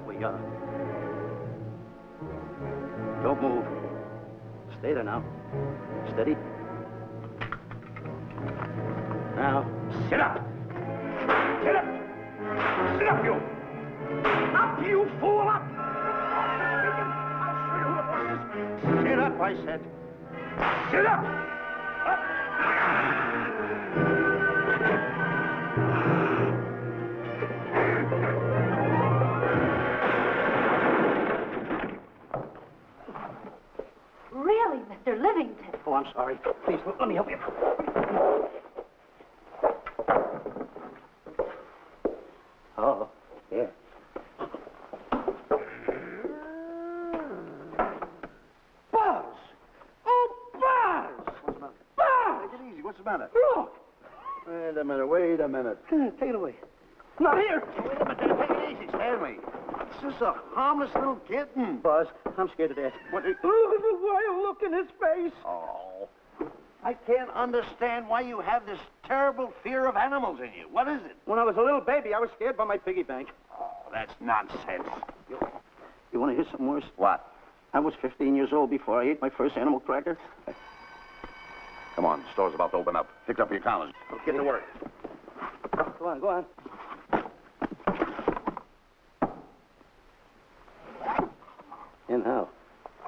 right where you are. Don't move. Stay there now. Steady. Now, sit up. Sit up. Sit up, you. Up, you fool, up. I'll show you who the boss is. Sit up, I said. Sit up. Up. Really, Mr. Livington? Oh, I'm sorry. Please, let me help you. Oh, yeah. Buzz! Oh, Buzz! What's the matter? Buzz! Take it easy. What's the matter? Look! Wait a minute. Take it away. Not here! Wait a minute. Take it easy, Stanley. It's just a harmless little kitten. Buzz, I'm scared to death. What? Look at the wild look in his face. Oh. I can't understand why you have this terrible fear of animals in you. What is it? When I was a little baby, I was scared by my piggy bank. Oh, that's nonsense. You want to hear something worse? What? I was 15 years old before I ate my first animal cracker. Come on, the store's about to open up. Pick up your collars. Get to work. Go on, go on. And how?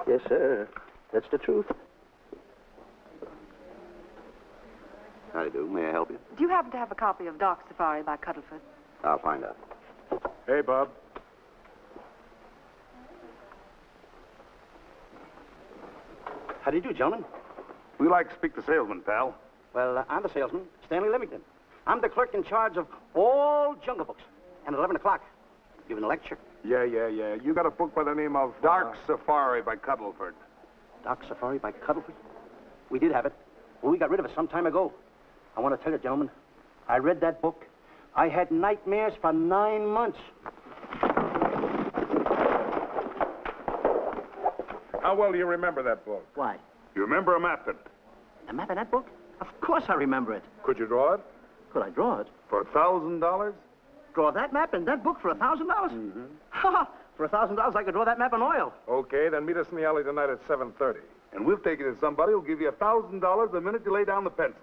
Yes, sir. That's the truth. How do you do? May I help you? Do you happen to have a copy of Dark Safari by Cuddlefoot? I'll find out. Hey, Bob. How do you do, gentlemen? We like to speak to salesman, pal. Well, I'm the salesman, Stanley Livington. I'm the clerk in charge of all Jungle Books. And at 11 o'clock, giving a lecture. Yeah. You got a book by the name of Dark Safari by Cuddleford. Dark Safari by Cuddlefoot? We did have it. Well, we got rid of it some time ago. I want to tell you, gentlemen, I read that book. I had nightmares for 9 months. How well do you remember that book? Why? You remember a map in it? The map in that book? Of course I remember it. Could you draw it? Could I draw it? For $1,000? Draw that map in that book for $1,000? Mm-hmm. Ha! For $1,000, I could draw that map in oil. Okay, then meet us in the alley tonight at 7:30. And we'll take it to somebody who'll give you $1,000 the minute you lay down the pencil.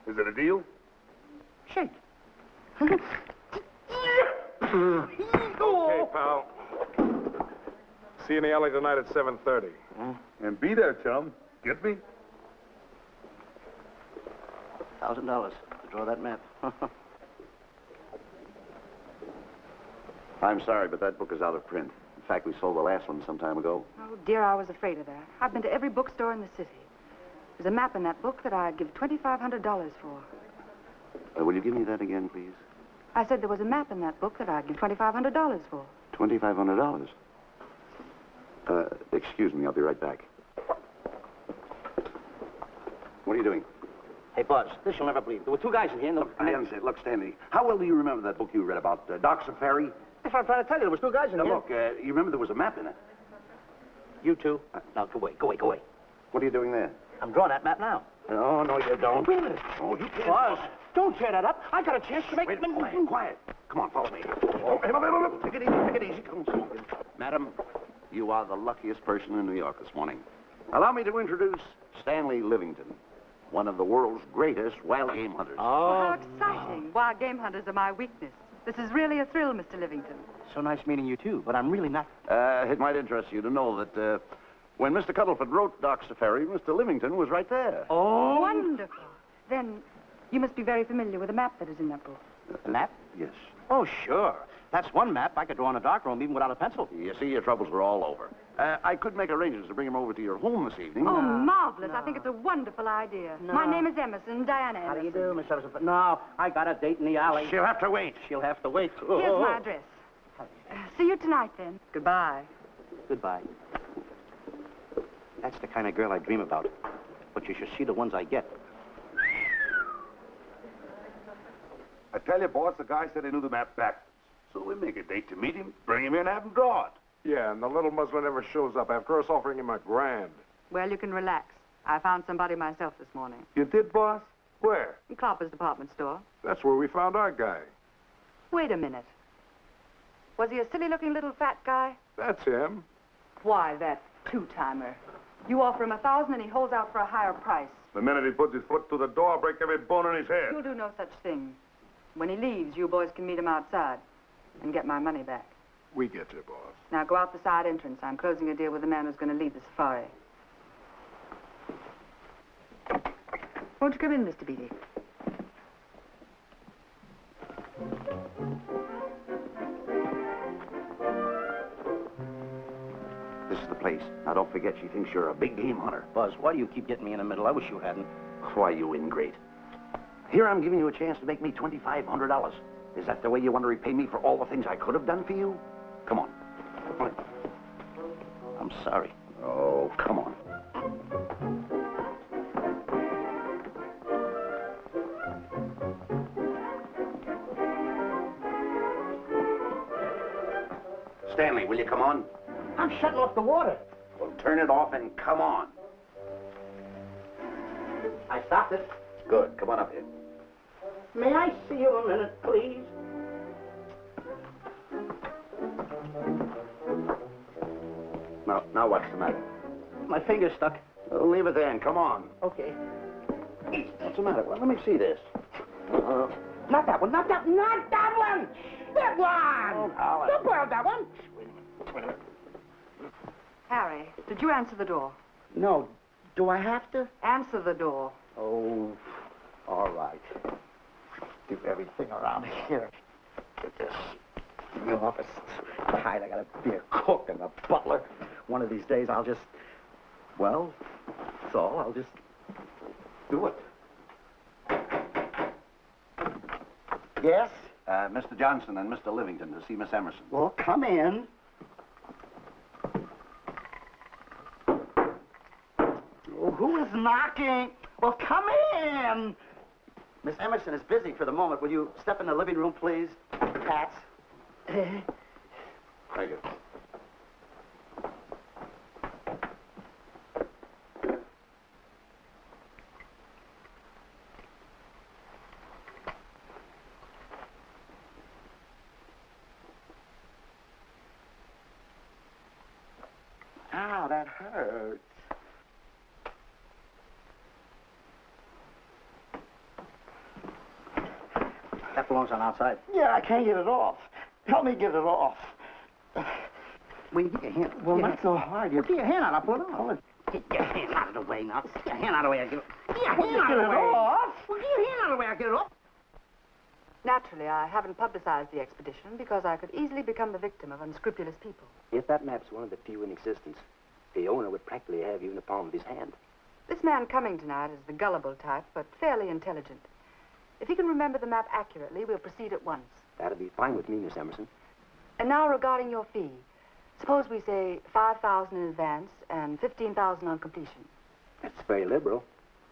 Is it a deal? Shake. Okay, pal. See you in the alley tonight at 7:30. And be there, chum. Get me? $1,000 to draw that map. I'm sorry, but that book is out of print. In fact, we sold the last one some time ago. Oh, dear, I was afraid of that. I've been to every bookstore in the city. There's a map in that book that I'd give $2,500 for. Will you give me that again, please? I said there was a map in that book that I'd give $2,500 for. $2,500. Excuse me, I'll be right back. What are you doing? Hey, Buzz, this you'll never believe. There were two guys in here. I understand. Look, Stanley, how well do you remember that book you read about Dark Safari? That's what I'm trying to tell you. There was two guys in Now, here. look, you remember there was a map in it. You two. Now, go away. What are you doing there? I'm drawing that map now. No, you don't. Wait a minute. Oh, you can't. Buzz, don't tear that up. I got a chance to make... Wait, quiet. Come on, follow me. Oh, hey, take it easy. Come on. Madam, you are the luckiest person in New York this morning. Allow me to introduce Stanley Livington, one of the world's greatest wild game hunters. How exciting. Wild game hunters are my weakness. This is really a thrill, Mr. Livington. So nice meeting you, too, but I'm really not... It might interest you to know that when Mr. Cuddleford wrote Dark Safari, Mr. Livington was right there. Oh! Wonderful. Then you must be very familiar with the map that is in that book. The map? Yes. Oh, sure. That's one map I could draw in a darkroom even without a pencil. You see, your troubles were all over. I could make arrangements to bring him over to your home this evening. Oh, marvelous. I think it's a wonderful idea. No. My name is Emerson, Diana Emerson. How do you do, Miss Emerson? No, I got a date in the alley. She'll have to wait. She'll have to wait. Here's my address. See you tonight, then. Goodbye. Goodbye. That's the kind of girl I dream about. But you should see the ones I get. I tell you, boss, the guy said he knew the map backwards. So we make a date to meet him, bring him in, have him draw it. Yeah, and the little muzzler never shows up after us offering him $1,000. Well, you can relax. I found somebody myself this morning. You did, boss? Where? In Clopper's department store. That's where we found our guy. Wait a minute. Was he a silly-looking little fat guy? That's him. Why, that two-timer. You offer him $1,000 and he holds out for a higher price. The minute he puts his foot through the door, I'll break every bone in his head. You'll do no such thing. When he leaves, you boys can meet him outside and get my money back. We get you, boss. Now go out the side entrance. I'm closing a deal with the man who's going to lead the safari. Won't you come in, Mr. Beatty? This is the place. Now, don't forget, she thinks you're a big game hunter. Buzz, why do you keep getting me in the middle? I wish you hadn't. Why, you ingrate. Here I'm giving you a chance to make me $2,500. Is that the way you want to repay me for all the things I could have done for you? Come on. I'm sorry. Oh, come on. Stanley, will you come on? I'm shutting off the water. Well, turn it off and come on. I stopped it. Good. Come on up here. May I see you a minute, please? Now what's the matter? My finger's stuck. Leave it then. Come on. Okay. What's the matter? Well, let me see this. Not that one. Not that one. That one! Oh, Alan. Don't borrow that one. Wait a minute. Harry, did you answer the door? No. Do I have to? Answer the door. Oh, all right. Do everything around here. Get this. The office. Hide, I got a beer cook and a butler. One of these days I'll just, well, that's all. I'll just do it. Yes? Mr. Johnson and Mr. Livington to see Miss Emerson. Well, come in. Oh, who is knocking? Well, come in. Miss Emerson is busy for the moment. Will you step in the living room, please? Cats. Thank you. Ow, that hurts. That belongs on outside. Yeah, I can't get it off. Help me get it off. Well, you get your hand. Well, not so hard. Well, get your hand out. I'll pull it off. Get your hand out of the way now. Get your hand out of the way. I'll get it. Get your hand out of the way. Off? Well, get your hand out of the way. I'll get it off. Naturally, I haven't publicized the expedition because I could easily become the victim of unscrupulous people. If that map's one of the few in existence, the owner would practically have you in the palm of his hand. This man coming tonight is the gullible type, but fairly intelligent. If he can remember the map accurately, we'll proceed at once. That'll be fine with me, Miss Emerson. And now regarding your fee. Suppose we say $5,000 in advance and $15,000 on completion. That's very liberal.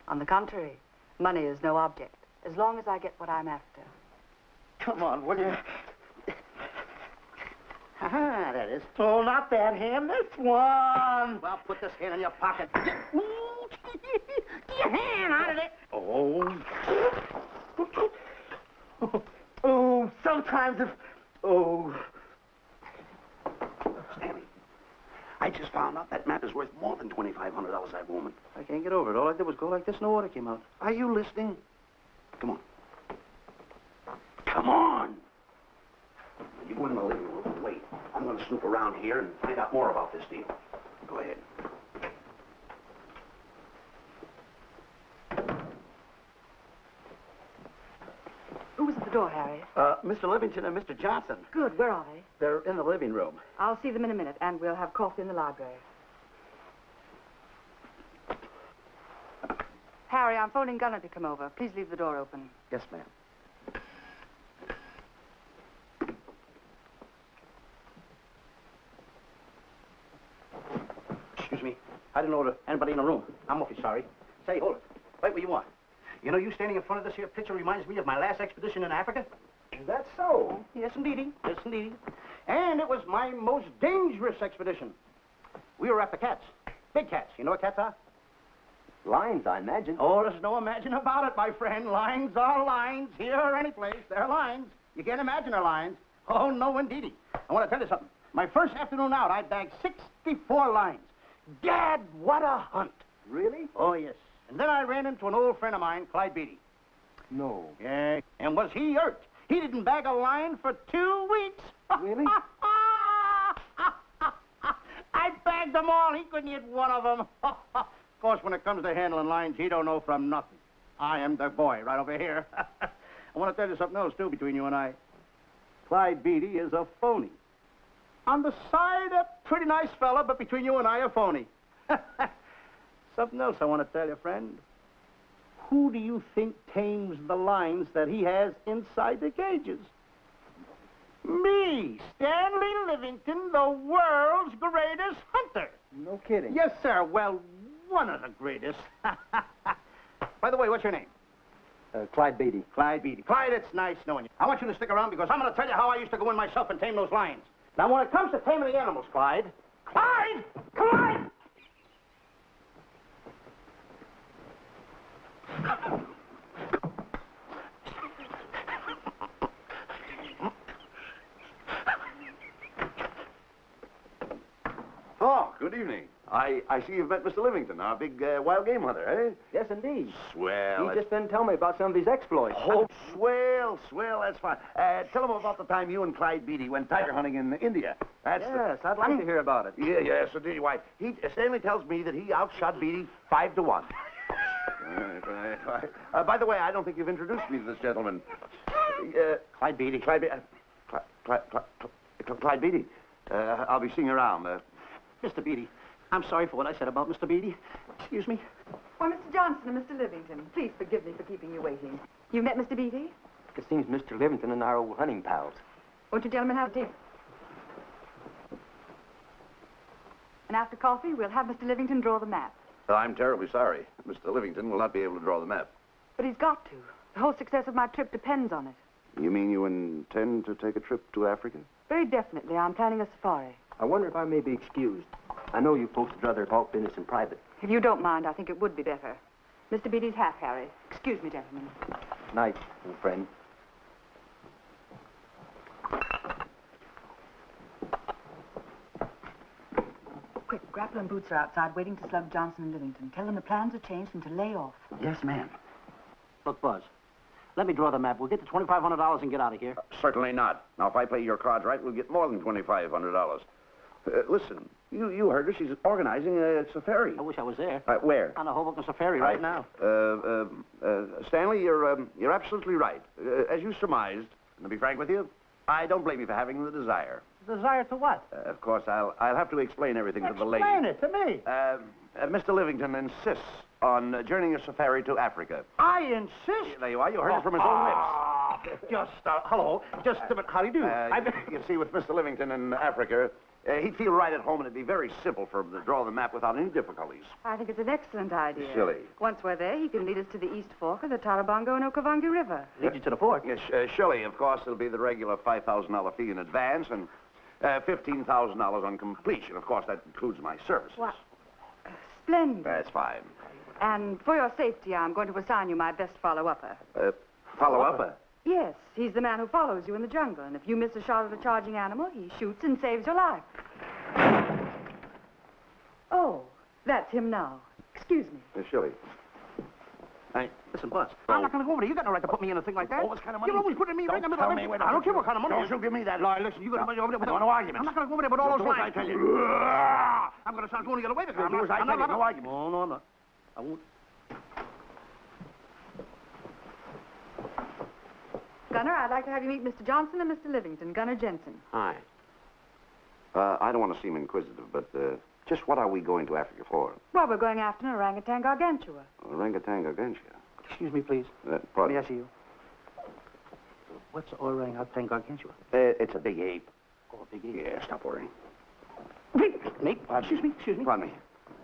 On the contrary, money is no object, as long as I get what I'm after. Come on, will you? Ah, that is. Oh, not that hand. This one. Well, put this hand in your pocket. Get your hand out of it. Oh. Oh, sometimes if... Oh. Stanley, I just found out that map is worth more than $2,500 that moment. I can't get over it. All I did was go like this and the water came out. Are you listening? Come on. Come on! You go in the living room and wait. I'm going to snoop around here and find out more about this deal. Go ahead. Who was at the door, Harry? Mr. Livington and Mr. Johnson. Good. Where are they? They're in the living room. I'll see them in a minute, and we'll have coffee in the library. Harry, I'm phoning Gunner to come over. Please leave the door open. Yes, ma'am. Excuse me. I didn't order anybody in the room. I'm awfully sorry. Say, hold it. Wait where you are. You know, you standing in front of this here picture reminds me of my last expedition in Africa. Is that so? Yes, indeedy. Yes, indeedy. And it was my most dangerous expedition. We were after cats. Big cats. You know what cats are? Lions, I imagine. Oh, there's no imagine about it, my friend. Lions are lions. Here or any place, they're lions. You can't imagine they're lions. Oh, no, indeedy. I want to tell you something. My first afternoon out, I bagged 64 lines. Gad, what a hunt. Really? Oh, yes. And then I ran into an old friend of mine, Clyde Beatty. No. Yeah, and was he hurt? He didn't bag a line for 2 weeks. Really? I bagged them all. He couldn't hit one of them. Of course, when it comes to handling lines, he don't know from nothing. I am the boy right over here. I want to tell you something else, too, between you and I. Clyde Beatty is a phony. On the side, a pretty nice fella, but between you and I, a phony. Something else I want to tell you, friend. Who do you think tames the lines that he has inside the cages? Me, Stanley Livington, the world's greatest hunter. No kidding. Yes, sir. Well, one of the greatest. By the way, what's your name? Clyde Beatty. Clyde Beatty. Clyde, it's nice knowing you. I want you to stick around because I'm going to tell you how I used to go in myself and tame those lions. Now, when it comes to taming the animals, Clyde... Clyde! Clyde! Oh, good evening. I see you've met Mr. Livington, our big wild game hunter, eh? Yes, indeed. Swell. He just been telling me about some of his exploits. Oh, swell, that's fine. Tell him about the time you and Clyde Beatty went tiger hunting in India. That's Yes, I'd like to hear about it. Yes, indeed. Why, Stanley tells me that he outshot Beatty 5-1. Right. By the way, I don't think you've introduced me to this gentleman. Clyde Beatty. Clyde Beatty. I'll be seeing you around. Mr. Beatty, I'm sorry for what I said about Mr. Beatty. Excuse me. Why, Mr. Johnson and Mr. Livington, please forgive me for keeping you waiting. You met Mr. Beatty? It seems Mr. Livington and our old hunting pals. Won't you gentlemen have tea? And after coffee, we'll have Mr. Livington draw the map. I'm terribly sorry. Mr. Livington will not be able to draw the map. But he's got to. The whole success of my trip depends on it. You mean you intend to take a trip to Africa? Very definitely. I'm planning a safari. I wonder if I may be excused. I know you folks would rather talk business in private. If you don't mind, I think it would be better. Mr. Beatty's hat, Harry. Excuse me, gentlemen. Night, old friend. Quick, Grapple and Boots are outside waiting to slug Johnson and Livington. Tell them the plans are changed and to lay off. Yes, ma'am. Look, Buzz, let me draw the map. We'll get the $2,500 and get out of here. Certainly not. Now, if I play your cards right, we'll get more than $2,500. Listen, you heard her. She's organizing a safari. I wish I was there. Where? On the Hoboken Safari right now. Stanley, you're absolutely right. As you surmised, and to be frank with you, I don't blame you for having the desire. Desire to what? Of course, I'll have to explain everything to the lady. Explain it to me. Mr. Livington insists on journeying a safari to Africa. I insist. There you are. You heard it from his own lips. Just, hello. Just a minute. How do you do? You see, with Mr. Livington in Africa, he'd feel right at home, and it'd be very simple for him to draw the map without any difficulties. I think it's an excellent idea. Silly. Once we're there, he can lead us to the East Fork of the Tarabongo and Okavango River. Lead you to the fort. Yes, surely, of course, it'll be the regular $5,000 fee in advance and $15,000 on completion. Of course, that includes my services. What? Splendid. That's fine. And for your safety, I'm going to assign you my best follow-upper. Follow-up? Yes, he's the man who follows you in the jungle. And if you miss a shot at a charging animal, he shoots and saves your life. Oh, that's him now. Excuse me. Surely. Hey, listen, Buzz. I'm not going to go over there. You got no right to put me in a thing like that. Oh, what kind of money? You're always putting me right in the middle of it. I don't care what kind of money. Don't you give me that. No, listen, you got to go over there with no arguments. I'm not going to go over there with all those Do as lines. I tell you. I'm going to start going to get away with it. Do as I tell you. No arguments. No, I'm not. I won't. Gunner, I'd like to have you meet Mr. Johnson and Mr. Livington, Gunner Jensen. Hi. I don't want to seem inquisitive, but just what are we going to Africa for? Well, we're going after an orangutan gargantua. Orangutan gargantua. Excuse me, please. Pardon? May I see you? What's orangutan gargantua? It's a big ape. Oh, a big ape. Yeah, stop worrying. Nate, excuse me. Pardon me.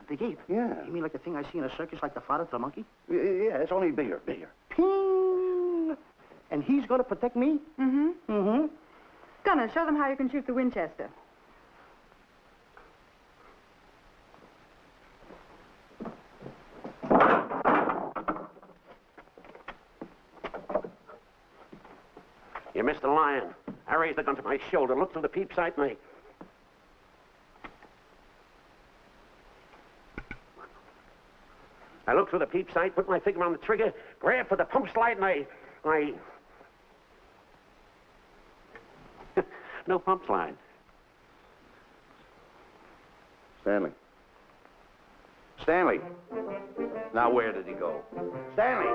Big ape? Yeah. You mean like the thing I see in a circus, like the father to the monkey? Yeah, it's only bigger. Ping! And he's going to protect me? Mm-hmm. Mm-hmm. Gunner, show them how you can shoot the Winchester. You missed the lion. I raised the gun to my shoulder, looked through the peep sight, and I looked through the peep sight, put my finger on the trigger, grabbed for the pump slide, and I... No pump slide. Stanley. Stanley. Now, where did he go? Stanley!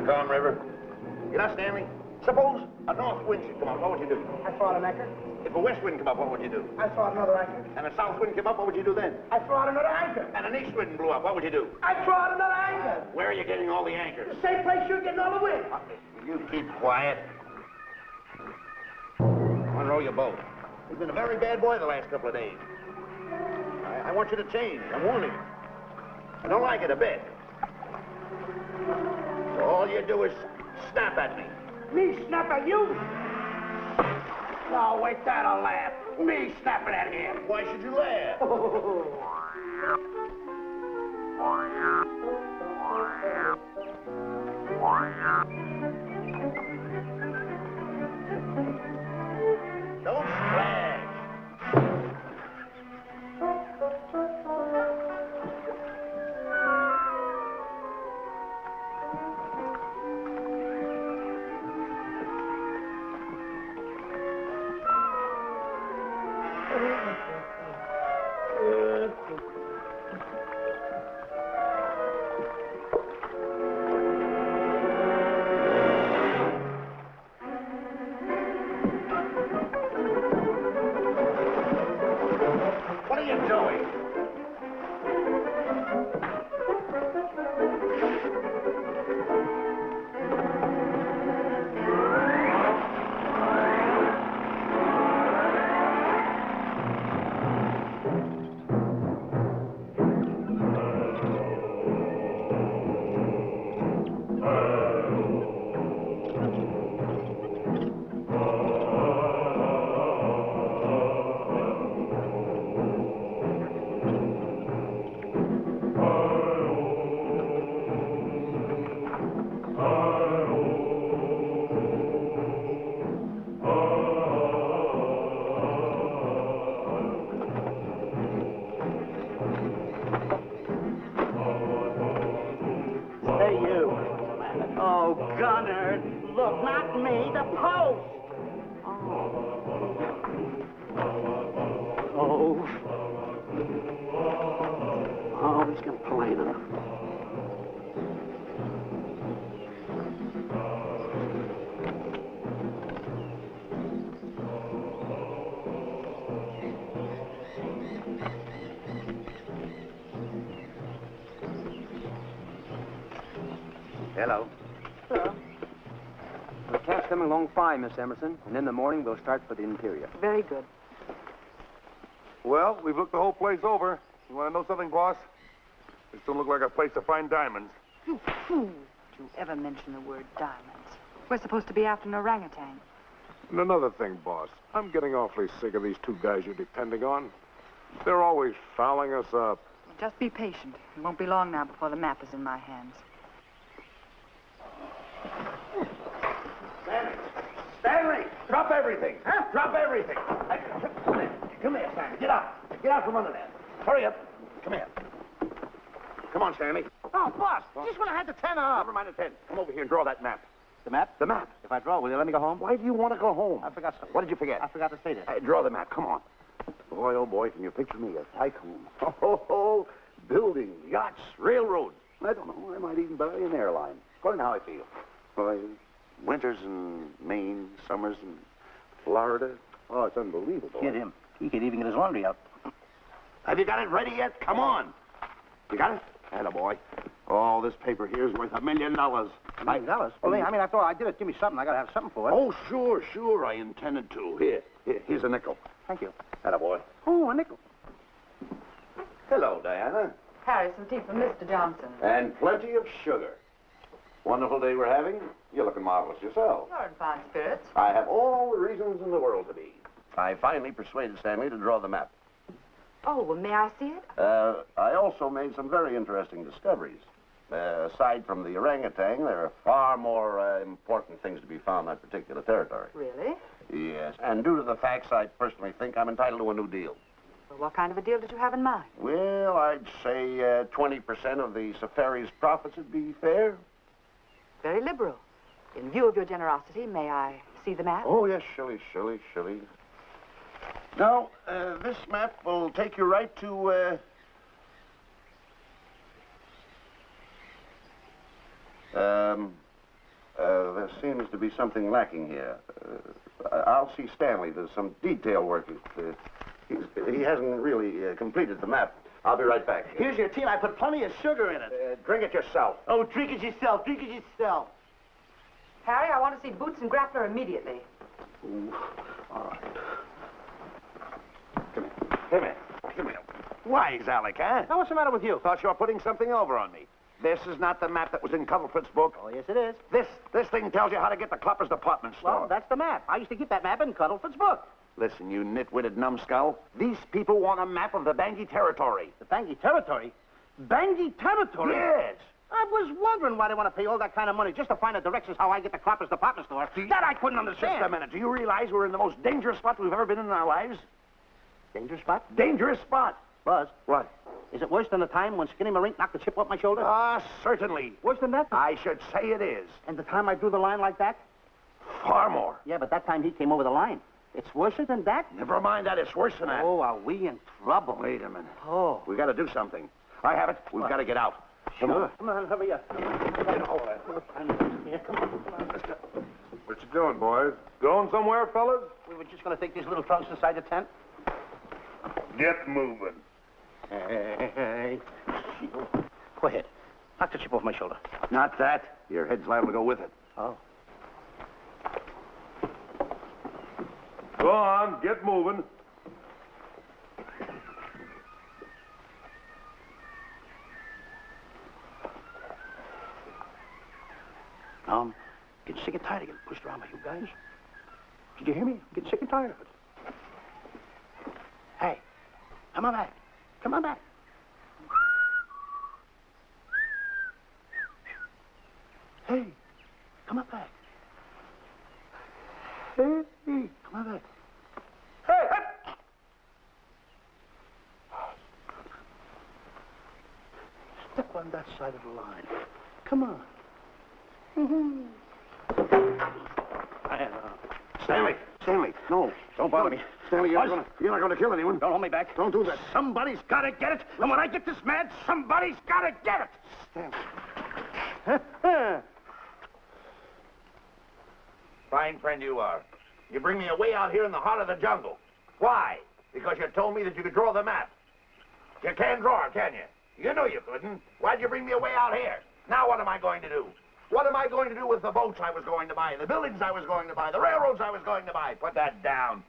Calm River. You know, Stanley, suppose a north wind should come up, what would you do? I throw out an anchor. If a west wind come up, what would you do? I throw out another anchor. And a south wind came up, what would you do then? I throw out another anchor. And an east wind blew up, what would you do? I throw out another anchor. Where are you getting all the anchors? The same place you're getting all the wind. You keep quiet. Unroll your boat. You've been a very bad boy the last couple of days. I want you to change. I'm warning you. I don't like it a bit. So all you do is snap at me. Me snap at you? No, wait, that'll laugh. Me snapping at him. Why should you laugh? Don't splash. What are you doing? Gunner, look, not me, the post. Oh, he's complaining. Hello. Hello. The cat's coming along fine, Miss Emerson, and in the morning we'll start for the interior. Very good. Well, we've looked the whole place over. You want to know something, boss? This don't look like a place to find diamonds. You fool. Did you ever mention the word diamonds? We're supposed to be after an orangutan. And another thing, boss. I'm getting awfully sick of these two guys you're depending on. They're always fouling us up. Just be patient. It won't be long now before the map is in my hands. Drop everything. Huh? Drop everything. Come here, Stanley. Get out. Get out from under there. Hurry up. Come here. Come on, Stanley. Oh, boss, just when I had the 10 off. Never mind the 10. Come over here and draw that map. The map? The map. If I draw, will you let me go home? Why do you want to go home? I forgot something. What did you forget? I forgot to say that. Draw the map. Come on. Boy, oh boy, can you picture me a tycoon? Oh, buildings, yachts, railroads. I don't know. I might even buy an airline. According to how I feel. Why, winters in Maine, summers in Florida. Oh, it's unbelievable. Kid him. He could even get his laundry out. Have you got it ready yet? Come on. You got it? Attaboy. Oh, this paper here is worth $1 million. $1 million? Well, I mean, after all, I did it. Give me something. I got to have something for it. Oh, sure. I intended to. Here's a nickel. Thank you. Attaboy. Oh, a nickel. Hello, Diana. Harry, some tea for Mr. Johnson. And plenty of sugar. Wonderful day we're having. You're looking marvelous yourself. You're in fine spirits. I have all the reasons in the world to be. I finally persuaded Stanley to draw the map. Oh, well, may I see it? I also made some very interesting discoveries. Aside from the orangutan, there are far more important things to be found in that particular territory. Really? Yes, and due to the facts, I personally think I'm entitled to a new deal. Well, what kind of a deal did you have in mind? Well, I'd say 20% of the safari's profits would be fair. Very liberal. In view of your generosity, may I see the map? Oh, yes, Shirley. Now, this map will take you right to, there seems to be something lacking here. I'll see Stanley. There's some detail work. He hasn't really completed the map. I'll be right back. Here's your tea, and I put plenty of sugar in it. Drink it yourself. Oh, drink it yourself. Harry, I want to see Boots and Grappler immediately. Ooh, all right. Come here. Wise, Alec, huh? Now, what's the matter with you? Thought you were putting something over on me. This is not the map that was in Cuddlefoot's book. Oh, yes, it is. This thing tells you how to get to Clopper's department store. Well, that's the map. I used to keep that map in Cuddlefoot's book. Listen, you nitwitted numbskull. These people want a map of the Bangui territory. The Bangui territory? Bangui territory? Yes. I was wondering why they want to pay all that kind of money just to find the directions how I get to Clopper's department store. That I couldn't understand. Just a minute. Do you realize we're in the most dangerous spot we've ever been in our lives? Dangerous spot? Dangerous spot. Buzz. What? Is it worse than the time when Skinny Marink knocked the chip off my shoulder? Ah, certainly. Worse than that? I should say it is. And the time I drew the line like that? Far more. Yeah, but that time he came over the line. It's worse than that? Never mind that. It's worse than that. Oh, are we in trouble? Wait a minute. Oh. We got to do something. I have it. We've got to get out. Come on. Come on, hurry up. Get over there. Yeah, come on. Let's go. What you doing, boys? Going somewhere, fellas? We were just going to take these little trunks inside the tent. Get moving. Hey. Go ahead. Knock the chip off my shoulder. Not that. Your head's liable to go with it. Oh. Go on, get moving. Getting sick and tired of getting pushed around by you guys. Did you hear me? I'm getting sick and tired of it. Hey, come on back. Come on back. Hey, come on back. Hey, come on back. Hey, hey! Step on that side of the line. Come on. Stanley, no. Don't bother me. Stanley, you're not going to kill anyone. Don't hold me back. Don't do that. Somebody's got to get it. And when I get this mad, somebody's got to get it. Stanley. Fine friend you are. You bring me away out here in the heart of the jungle. Why? Because you told me that you could draw the map. You can't draw it, can you? You know you couldn't. Why'd you bring me away out here? Now what am I going to do? What am I going to do with the boats I was going to buy, the buildings I was going to buy, the railroads I was going to buy? Put that down.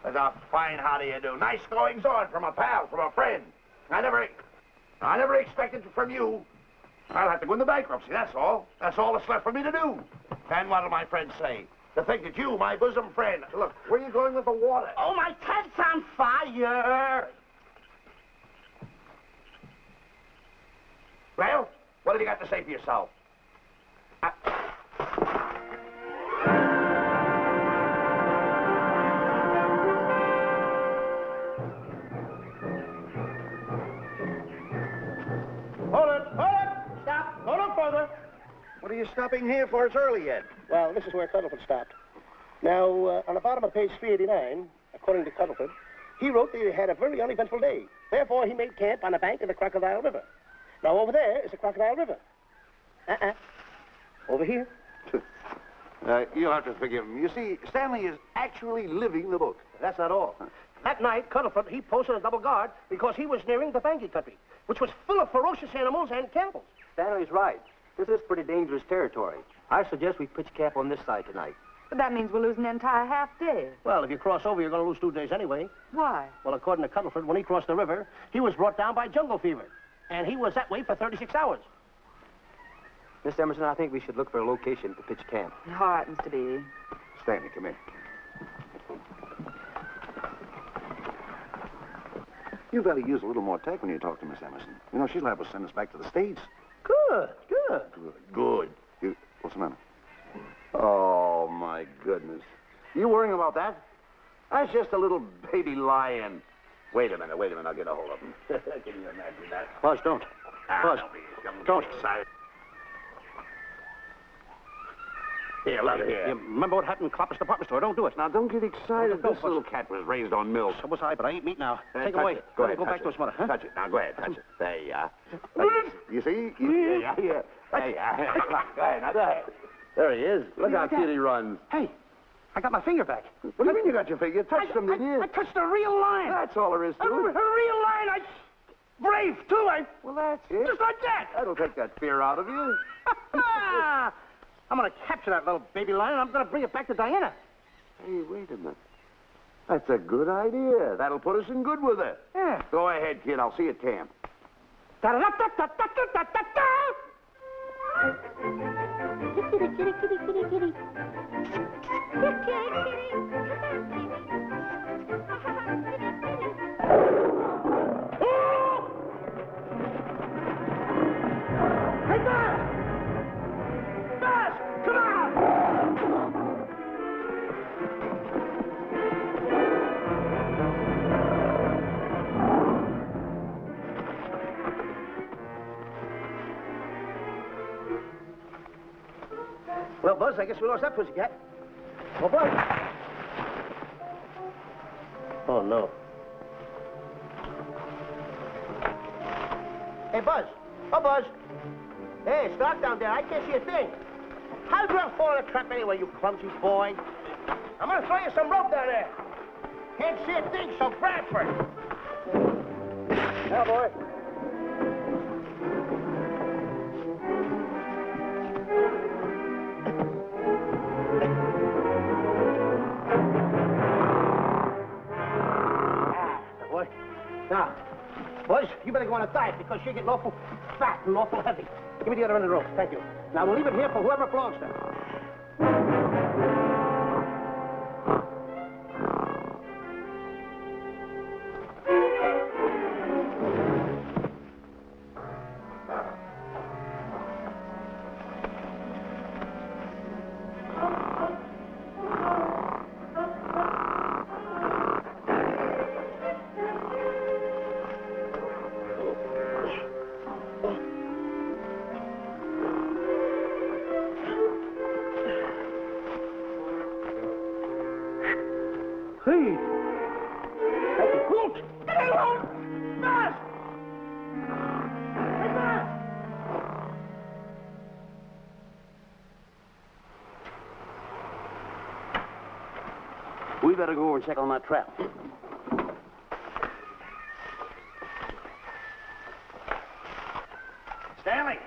That's a fine how do you do. Nice goings on from a pal, from a friend. I never expected from you. I'll have to go into bankruptcy, that's all. That's all that's left for me to do. And what'll my friends say? To think that you, my bosom friend... Look, where are you going with the water? Oh, my tent's on fire. Well, what have you got to say for yourself? further. What are you stopping here for? It's early yet. Well, this is where Cuddlefoot stopped. Now, on the bottom of page 389, according to Cuddlefoot, he wrote that he had a very uneventful day. Therefore, he made camp on the bank of the Crocodile River. Now, over there is the Crocodile River. Over here. You'll have to forgive him. You see, Stanley is actually living the book. That's not all. That night, Cuddlefoot, he posted a double guard because he was nearing the Banky country, which was full of ferocious animals and cannibals. Stanley's right. This is pretty dangerous territory. I suggest we pitch camp on this side tonight. But that means we'll lose an entire half day. Well, if you cross over, you're going to lose 2 days anyway. Why? Well, according to Cuddlefoot, when he crossed the river, he was brought down by jungle fever. And he was that way for 36 hours. Miss Emerson, I think we should look for a location to pitch camp. All right, Mr. Beatty. Stanley, come here. You better use a little more tact when you talk to Miss Emerson. You know, she's liable to send us back to the States. Good. Good. What's the matter? Oh, my goodness. You worrying about that? That's just a little baby lion. Wait a minute. I'll get a hold of him. Can you imagine that? Buzz, don't. Buzz, don't. Excited. Here, let her here. You remember what happened in Copper's department store? Don't do it. Now, don't get excited. Go, This little cat was raised on milk. So was I, but I ain't meat now. Take him touch away. it. Go ahead. Go touch back to it. his mother, huh? Touch it. Now, go ahead. Touch it. There you are. You see? Yeah. There you are. Go ahead. Now, go ahead. There he is. Look how cute he runs. Hey, I got my finger back. What do you mean you got your finger? You touched him, didn't you? I touched a real lion. That's all there is to A it. real lion. Brave, too. Well, that's it. Just like that. That'll take that fear out of you. I'm going to capture that little baby lion, and I'm going to bring it back to Diana. Hey, wait a minute. That's a good idea. That'll put us in good with her. Yeah. Go ahead, kid. I'll see you at camp. Hey, Buzz! Buzz, come on! Well, Buzz, I guess we lost that pussycat. Oh, Buzz. Oh, no. Hey, Buzz. Oh, Buzz. Hey, it's dark down there. I can't see a thing. How'd you fall in a trap anyway, you clumsy boy? I'm going to throw you some rope down there. Can't see a thing, so Bradford. Now, boy. Boy. Now, boys, you better go on a diet because you're getting awful fat and awful heavy. Give me the other end of the rope. Thank you. Now, we'll leave it here for whoever it belongs to. Hey! That's a cool. Get along! Buzz! Hey, Buzz! We better go over and check on that trap. Stanley!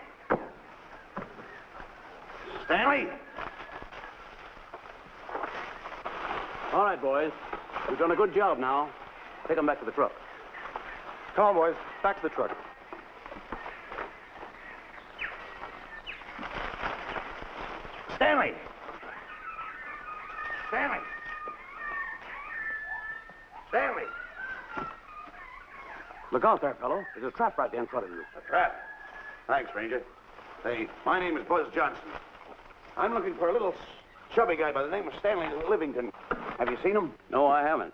Stanley! All right, boys. We've done a good job now. Take them back to the truck. Come on, boys. Back to the truck. Stanley! Stanley! Stanley! Look out there, fellow. There's a trap right there in front of you. A trap? Thanks, Ranger. Say, my name is Buzz Johnson. I'm looking for a little chubby guy by the name of Stanley Livington. Have you seen him? No, I haven't.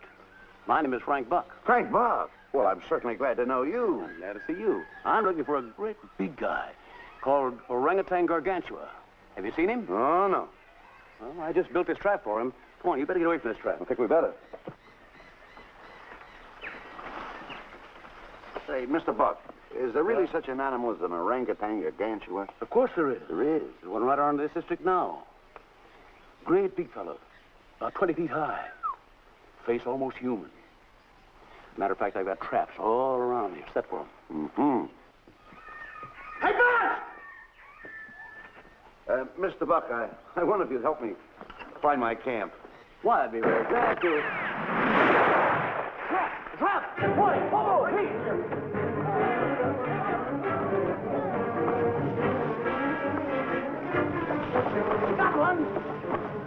My name is Frank Buck. Frank Buck? Well, I'm certainly glad to know you. I'm glad to see you. I'm looking for a great big guy. called Orangutan Gargantua. Have you seen him? Oh, no. Well, I just built this trap for him. Come on, you better get away from this trap. I think we better. Say, Mr. Buck, is there really such an animal as an orangutan gargantua? Of course there is. There is. There's one right around this district now. Great big fellow. About 20 feet high. Face almost human. Matter of fact, I've got traps all around here set for him. Mm-hmm. Hey, Baer! Mr. Buck, I wonder if you'd help me find my camp. Why, I'd be very glad to. Trap! Boy, whoa, please! Got one!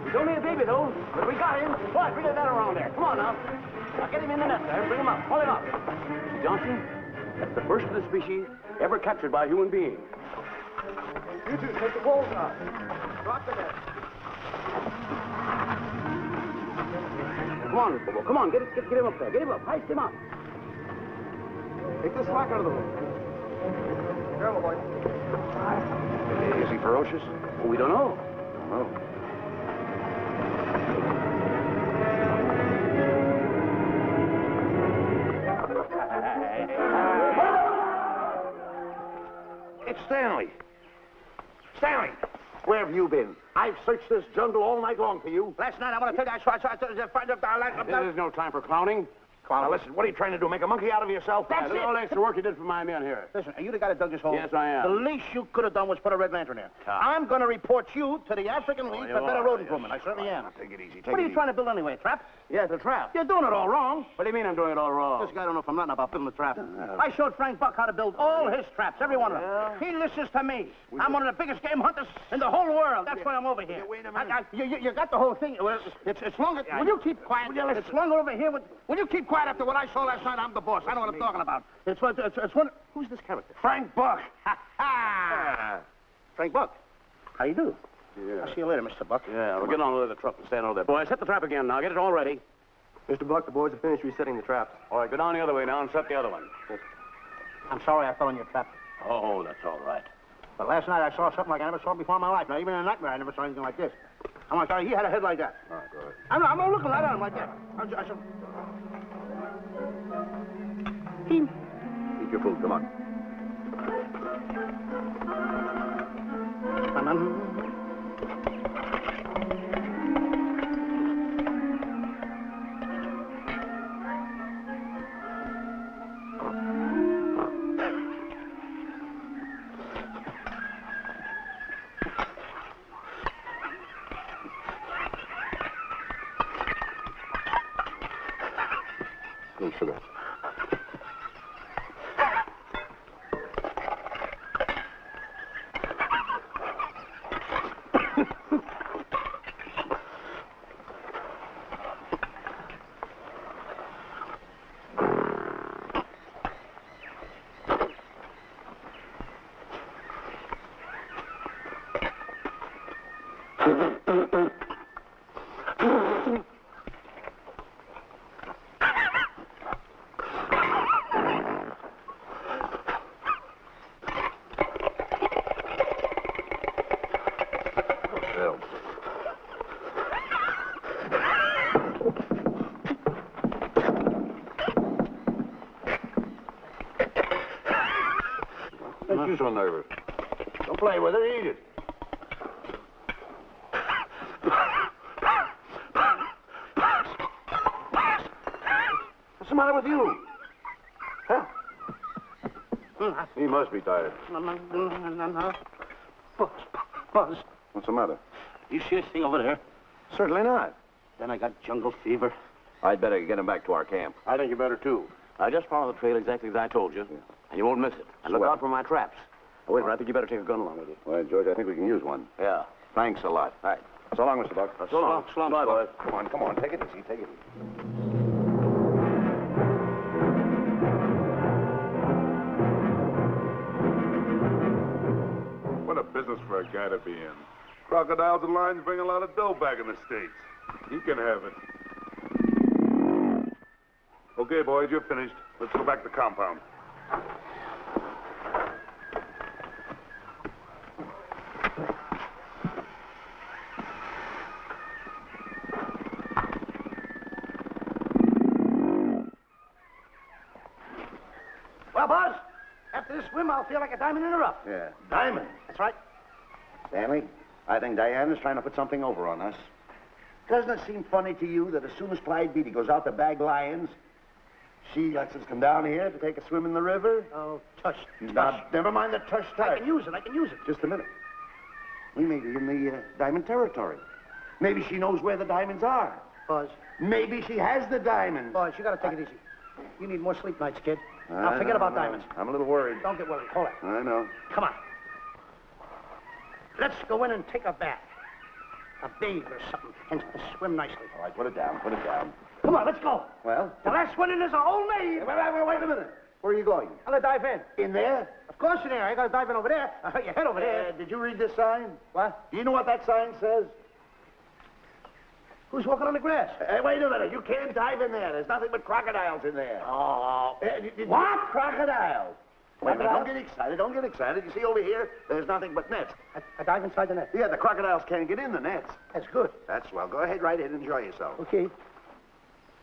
He's only a baby, though, but we got him. Boy, bring that around there. Come on now. Now get him in the net there. Bring him up. Pull him up. See, Johnson, that's the first of the species ever captured by a human being. You two take the poles out. Drop the net. Come on, Bobo. Come on. Get him up there. Get him up. Heist him up. Take the slack out of the hook. Careful, boy. Is he ferocious? Well, we don't know. No. It's Stanley. Stanley, where have you been? I've searched this jungle all night long for you. Last night, I want to tell you, This is no time for clowning. Now, listen, what are you trying to do? Make a monkey out of yourself? That's All the extra work you did for my men here. Listen, are you the guy that dug this hole? Yes, I am. The least you could have done was put a red lantern in. I'm going to report you to the African League for better road improvement. I certainly am. Take it easy. What are you trying to build anyway, a trap? Yes, a trap. You're doing it all wrong. What do you mean I'm doing it all wrong? This guy don't know from nothing about building a trap. I showed Frank Buck how to build all his traps, every one of them. He listens to me. I'm one of the biggest game hunters in the whole world. That's why I'm over here. Wait a minute. You got the whole thing. Well, it's longer. Will you keep quiet? It's longer over here. Will you keep quiet after what I saw last night? I'm the boss. I know what I'm talking about. It's one. Who's this character? Frank Buck. Frank Buck. How you do? Yeah. I'll see you later, Mr. Buck. Yeah, we'll get on with the truck and stand over there. Boys, set the trap again now. Get it all ready. Mr. Buck, the boys have finished resetting the traps. All right, go down the other way now and set the other one. I'm sorry I fell in your trap. Oh, that's all right. But last night I saw something like I never saw before in my life. Now, even in a nightmare, I never saw anything like this. I'm like, he had a head like that. All right, go ahead. I'm not looking right at him like that. I said... Eat your food. Come on. No sugar. Don't you so nervous. Don't play with it, eat it. What's the matter with you? Huh? He must be tired. Buzz, What's the matter? you see this thing over there? Certainly not. Then I got jungle fever. I'd better get him back to our camp. I think you better, too. Now, just follow the trail exactly as I told you, and you won't miss it. And look Swell. out for my traps. Oh, wait, I think you better take a gun along with you. Well, George, I think we can use one. Yeah. Thanks a lot. All right. So long, Mr. Buck. So long. So long, boys. Come on. Take it easy. Take it easy. What a business for a guy to be in. Crocodiles and lions bring a lot of dough back in the States. He can have it. Okay, boys, you're finished. Let's go back to the compound. swim, I'll feel like a diamond in the rough. Yeah, diamond. That's right. Stanley, I think Diana's trying to put something over on us. Doesn't it seem funny to you that as soon as Clyde Beatty goes out to bag lions, she lets us come down here to take a swim in the river? Oh, tush. Now, never mind the tush. I can use it. Just a minute. We may be in the diamond territory. Maybe she knows where the diamonds are. Buzz. Maybe she has the diamonds. Buzz, you gotta take it easy. You need more sleep nights, kid. Now, forget about diamonds. I'm a little worried. Don't get worried. Hold it. I know. Come on. Let's go in and take a bath. A bathe or something, and swim nicely. All right, put it down. Come on, let's go. Well? The last one in is a whole maid. Wait a minute. Where are you going? I'm gonna dive in. In there? Of course in there. I gotta dive in over there. I'll hurt your head over there. Did you read this sign? What? Do you know what that sign says? Who's walking on the grass? Wait a minute. You can't dive in there. There's nothing but crocodiles in there. Oh. What? Crocodiles? Wait a minute. Don't get excited. You see over here, there's nothing but nets. I dive inside the net. Yeah, the crocodiles can't get in the nets. That's good. That's swell. Go ahead, right in. Enjoy yourself. Okay.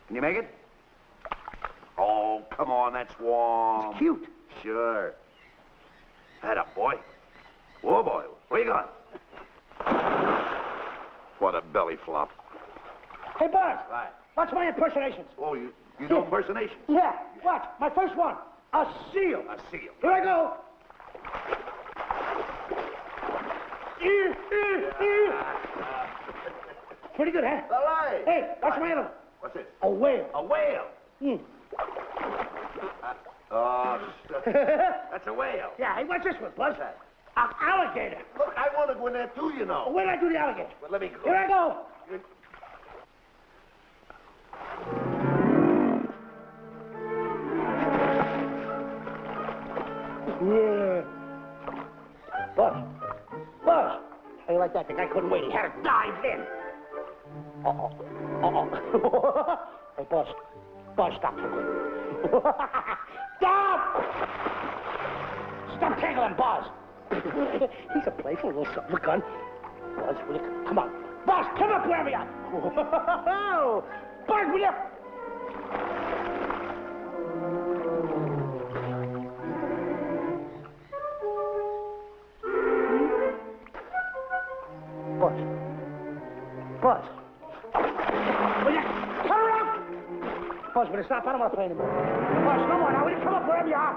Can you make it? Oh, come on. That's warm. It's cute. Sure. Atta boy. Whoa, boy. Where you going? What a belly flop. Hey, Buzz. Right. Watch my impersonations. Oh, you do impersonations? Yeah. Watch. My first one. A seal. A seal. Here I go. Pretty good, huh? All right. Hey, watch my other one. What's this? A whale. A whale. Oh, that's a whale. Yeah, hey, watch this one, Buzz. An alligator. Look, I want to go in there too, you know. Where did I do the alligator? Well, let me go. Here I go. Yeah. Buzz. How you like that? The guy couldn't wait. He had to dive in. Hey, Buzz. Buzz, stop for good. Stop! Stop tangling, Buzz. He's a playful little son of a gun. Buzz, will you come on? Buzz, come up where we are. Buzz, will you? Buzz. Will you come around? Buzz, will you stop? I don't want to play anymore. Buzz, no more now. Will you come up wherever you are?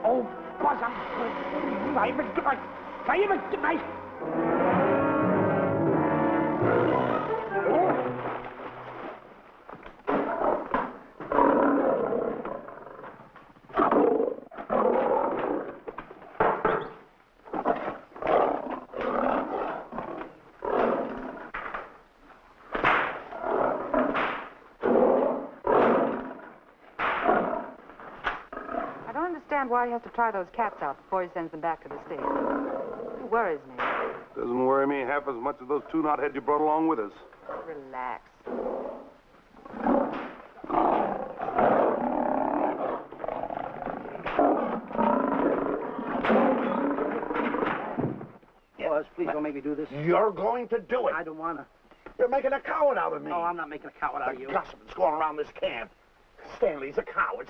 Oh, Buzz, I'm even nice. Why he has to try those cats out before he sends them back to the States. It worries me. Doesn't worry me half as much as those two knotheads you brought along with us. Relax. Buzz, please don't make me do this. You're going to do it. I don't want to. You're making a coward out of me. No, I'm not making a coward out of you. Gossiping's going around this camp. Stanley's a coward.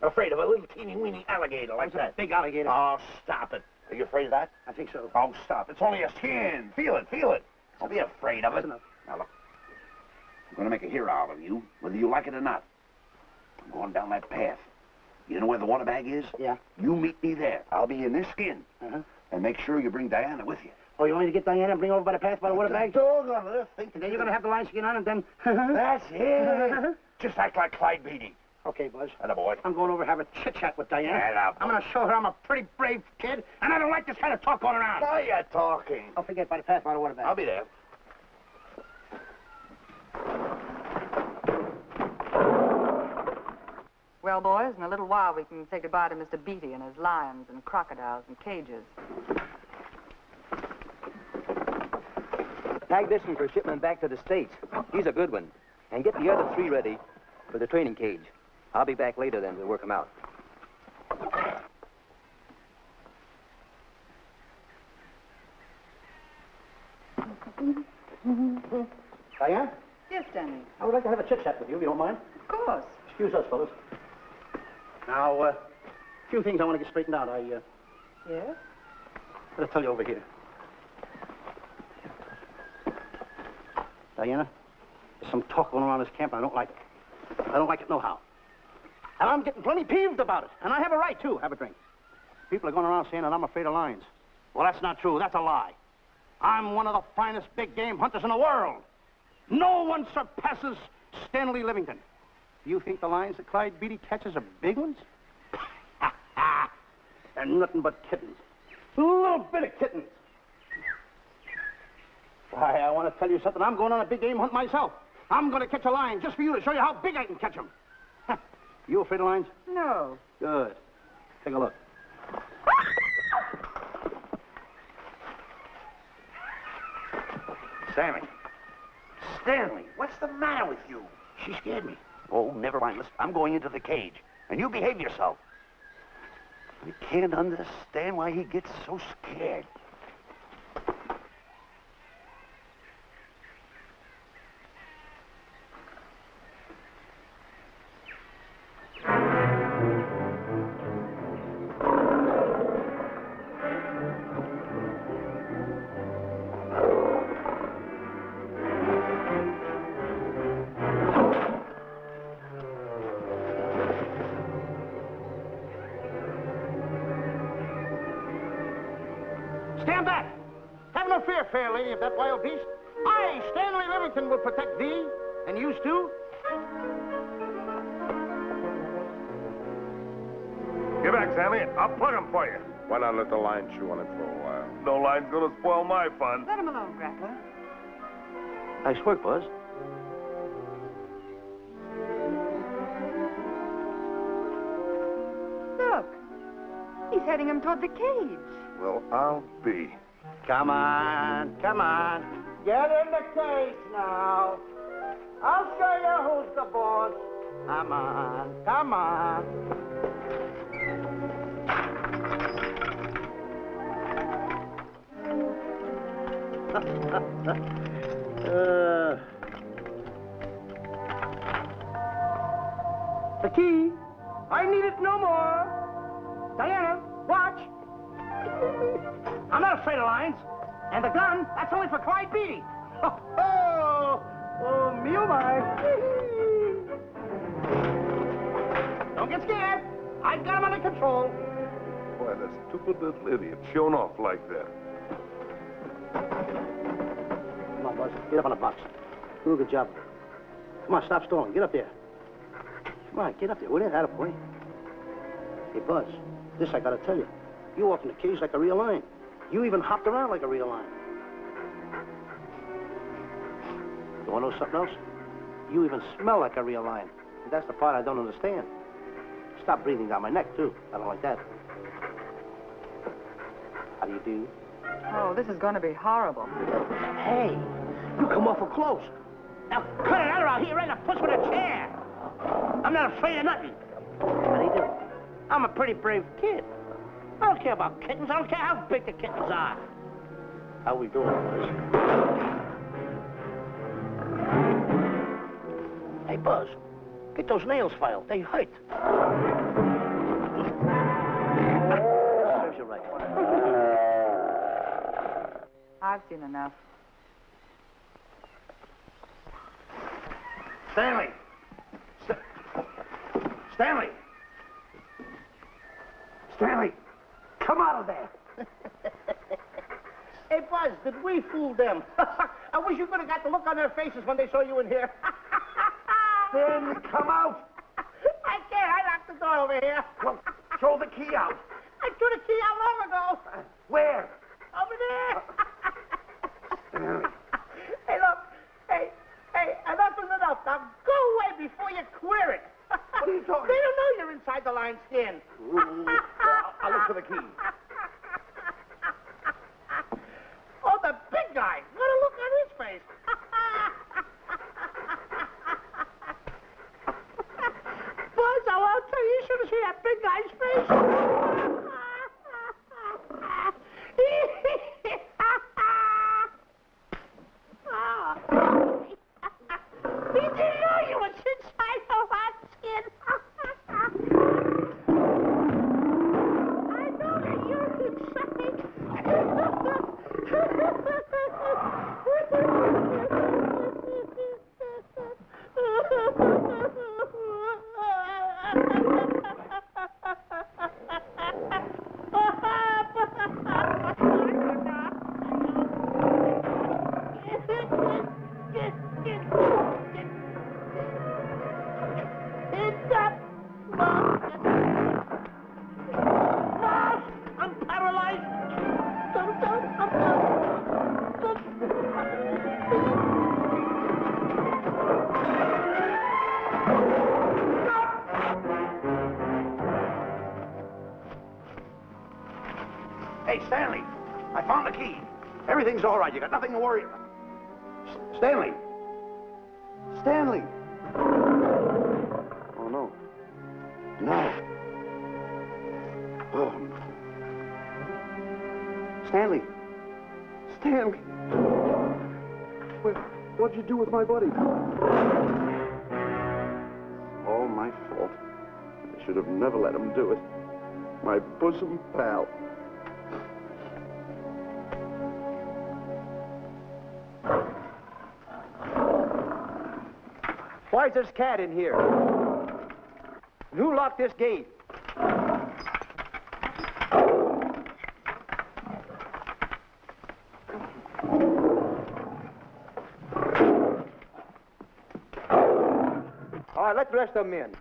Afraid of a little teeny-weeny alligator like that. Big alligator. Oh, stop it. Are you afraid of that? I think so. Oh, stop. It's only a skin. Feel it. Don't be afraid of it. That's enough. Now, look. I'm going to make a hero out of you, whether you like it or not. I'm going down that path. You know where the water bag is? Yeah. You meet me there. I'll be in this skin. Uh-huh. And make sure you bring Diana with you. Oh, you want me to get Diana and bring her over by the path by the water bag? Doggone it. And then you're going to have the lion skin on and then... That's it. Just act like Clyde Beatty. Okay, Buzz. Atta boy. I'm going over to have a chit-chat with Diana. Atta boy. I'm going to show her I'm a pretty brave kid, and I don't like this kind of talk going around. Now you're talking. Don't forget by the path by the water bag. I'll be there. Well, boys, in a little while we can say goodbye to Mr. Beatty and his lions and crocodiles and cages. Tag this one for shipment back to the States. He's a good one. And get the other 3 ready for the training cage. I'll be back later then to work them out. Diana? Yes, Stanley. I would like to have a chit-chat with you, if you don't mind. Of course. Excuse us, fellas. Now, A few things I want to get straightened out. Yes? Better tell you over here. Diana, there's some talk going around this camp, and I don't like it. I don't like it nohow. And I'm getting plenty peeved about it. And I have a right, too. Have a drink. People are going around saying that I'm afraid of lions. Well, that's not true. That's a lie. I'm one of the finest big game hunters in the world. No one surpasses Stanley Livington. You think the lions that Clyde Beatty catches are big ones? They're nothing but kittens. A little bit of kittens. Why, I want to tell you something. I'm going on a big game hunt myself. I'm going to catch a lion just for you to show you how big I can catch them. You afraid of lions? No. Good. Take a look. Stanley. Stanley, what's the matter with you? She scared me. Oh, never mind. Listen, I'm going into the cage, and you behave yourself. I can't understand why he gets so scared. Stand back! Have no fear, fair lady of that wild beast. I, Stanley Livington, will protect thee, and you too. Get back, Stanley. I'll plug him for you. Why not let the lion chew on it for a while? No line's gonna spoil my fun. Let him alone, Grappler. Nice work, Buzz. Look. He's heading him toward the cage. Well, I'll be. Come on, come on. Get in the cage now. I'll show you who's the boss. Come on, come on. The key. I need it no more. Diana, watch. I'm not afraid of lions. And the gun, that's only for Clyde Beatty. Oh, me oh my. Don't get scared. I've got him under control. Boy, that stupid little idiot showing off like that. Come on, Buzz. Get up on the box. Do a good job. Come on, stop stalling. Get up there. Come on, get up there. Will you? Attaboy. Hey, Buzz, this I gotta tell you. You walked in the cage like a real lion. You even hopped around like a real lion. You want to know something else? You even smell like a real lion. And that's the part I don't understand. Stop breathing down my neck, too. I don't like that. How do you do? Oh, this is going to be horrible. Hey, you come awful close. Now, cut it out or I'll hit you right in the puss with a chair. I'm not afraid of nothing. How do you do? I'm a pretty brave kid. I don't care about kittens. I don't care how big the kittens are. How we doing, Buzz? Hey, Buzz, get those nails filed. They hurt. Serves you right. I've seen enough. Stanley! Stanley! Stanley! Come out of there! Hey, Buzz, did we fool them? I wish you could have got the look on their faces when they saw you in here. Then come out! I can't. I locked the door over here. Well, throw the key out. I threw the key out long ago. Where? Over there. Stanley. Hey, look. Hey, enough is enough. Now go away before you queer it. What are you talking about? They don't know you're inside the lion's skin. I'll look for the key. Oh, the big guy. What a look on his face. Buzz, I want to tell you, you should have seen that big guy's face. Hey, Stanley, I found the key. Everything's all right. You got nothing to worry about. Stanley. Stanley. Oh, no. No. Oh. Stanley. Stanley. What'd you do with my buddy? All my fault. I should have never let him do it. My bosom pal. Why's this cat in here? And who locked this gate? All right, let the rest of them in.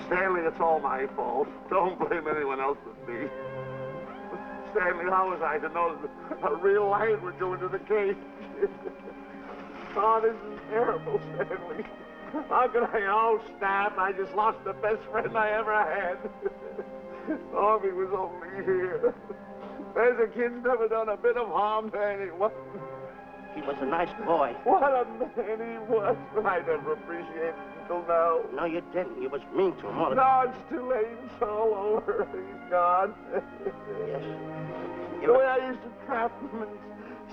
Stanley, it's all my fault. Don't blame anyone else but me. Stanley, how was I to know that a real lion would go into the cage? Oh, this is terrible, Stanley. How could I? Oh, snap. I just lost the best friend I ever had. Oh, if he was only here. There's a kid's never done a bit of harm to anyone. He was a nice boy. What a man he was. I never appreciated him until now. No, you didn't. You was mean to him. No, it's too late. It's all over. He's gone. Yes. The way I used to trap him and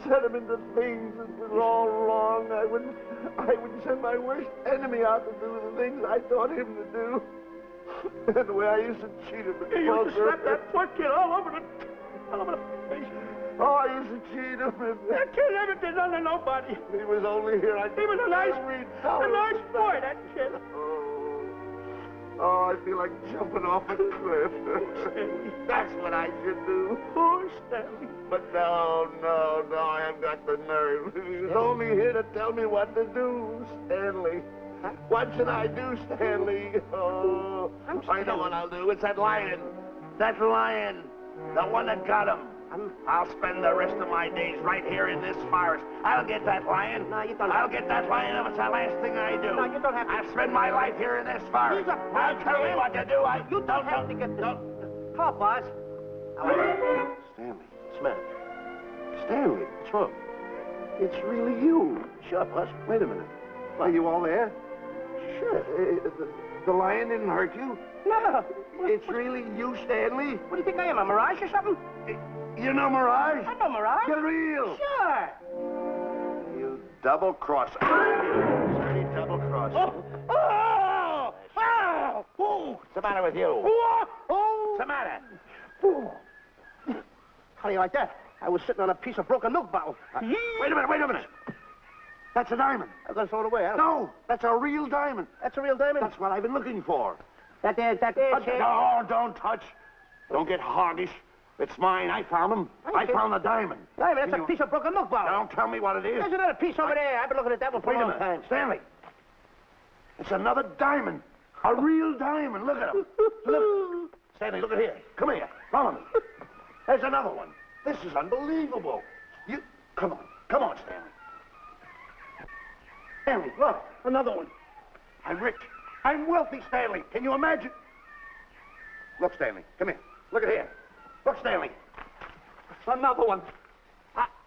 set him into things that was all wrong, I would send my worst enemy out to do the things I taught him to do. And the way I used to cheat him. You used to slap that poor kid all over the face. Oh, I used to cheat him. That kid never did nothing to nobody. He was only here. He was a nice boy, that kid. Oh, I feel like jumping off a cliff. That's what I should do. Poor Stanley. But no, I haven't got the nerve. He was only here to tell me what to do, Stanley. What should I do, Stanley? Oh, I know what I'll do. It's that lion. That lion. The one that got him. I'll spend the rest of my days right here in this forest. I'll get that lion. No, you don't I'll get that lion if it's the last thing I do. No, you don't have to. I'll spend my life here in this forest. I'll tell me what to do. You don't have to get the... Come on, boss. Stanley. Smith. Stanley. What's wrong? It's really you. Sure, boss. Wait a minute. Are you all there? Sure. The lion didn't hurt you? No. It's really you, Stanley? What do you think I am, a mirage or something? You know Mirage? I know Mirage. You're real. Sure. You double-cross. Dirty double-cross. Oh! Oh! Oh! What's the matter with you? Oh! What's the matter? Oh! How do you like that? I was sitting on a piece of broken milk bottle. Wait a minute. That's a diamond. I'm going to throw it away. No, that's a real diamond. That's a real diamond? That's what I've been looking for. That there, Shemp. No, don't touch. Don't get hoggish. It's mine. I found them. I found the diamond. Diamond, that's a piece of broken milk bottle. Don't tell me what it is. There's another piece over there. I've been looking at that one for Wait a a long minute. time. Stanley. It's another diamond. A real diamond. Look at him. Look. Stanley, look at here. Come here. Follow me. There's another one. This is unbelievable. You... Come on, Stanley. Stanley, look. Another one. I'm rich. I'm wealthy, Stanley. Can you imagine? Look, Stanley. Come here. Look at here. Look, Stanley. Another one.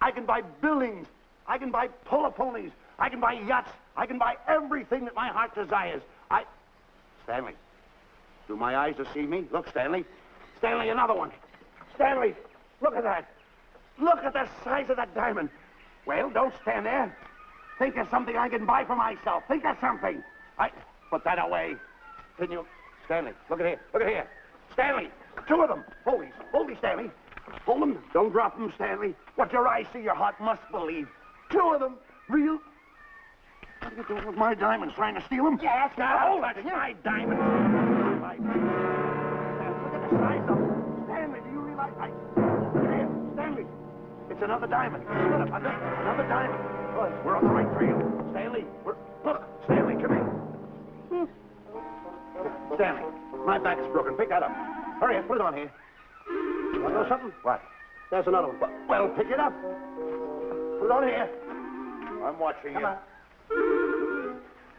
I can buy buildings. I can buy pull-up ponies. I can buy yachts. I can buy everything that my heart desires. Stanley, do my eyes deceive me? Look, Stanley. Stanley, another one. Stanley, look at that. Look at the size of that diamond. Well, don't stand there. Think of something I can buy for myself. Think of something. Put that away. Can you... Stanley, look at here. Look at here. Stanley, two of them. Hold these, Stanley. Hold them. Don't drop them, Stanley. What your eyes see, your heart must believe. Two of them. Real... What are you doing with my diamonds? Trying to steal them? Yes, no. That's my diamonds. My diamonds. Look at the size of them. Stanley, do you realize... Here, Stanley. It's another diamond. Look, another diamond. We're on the right trail. Stanley, look, Stanley, come here. Stanley, my back is broken. Pick that up. Hurry up, put it on here. You want to know something? What? There's another one. Well, pick it up. Put it on here. I'm watching you.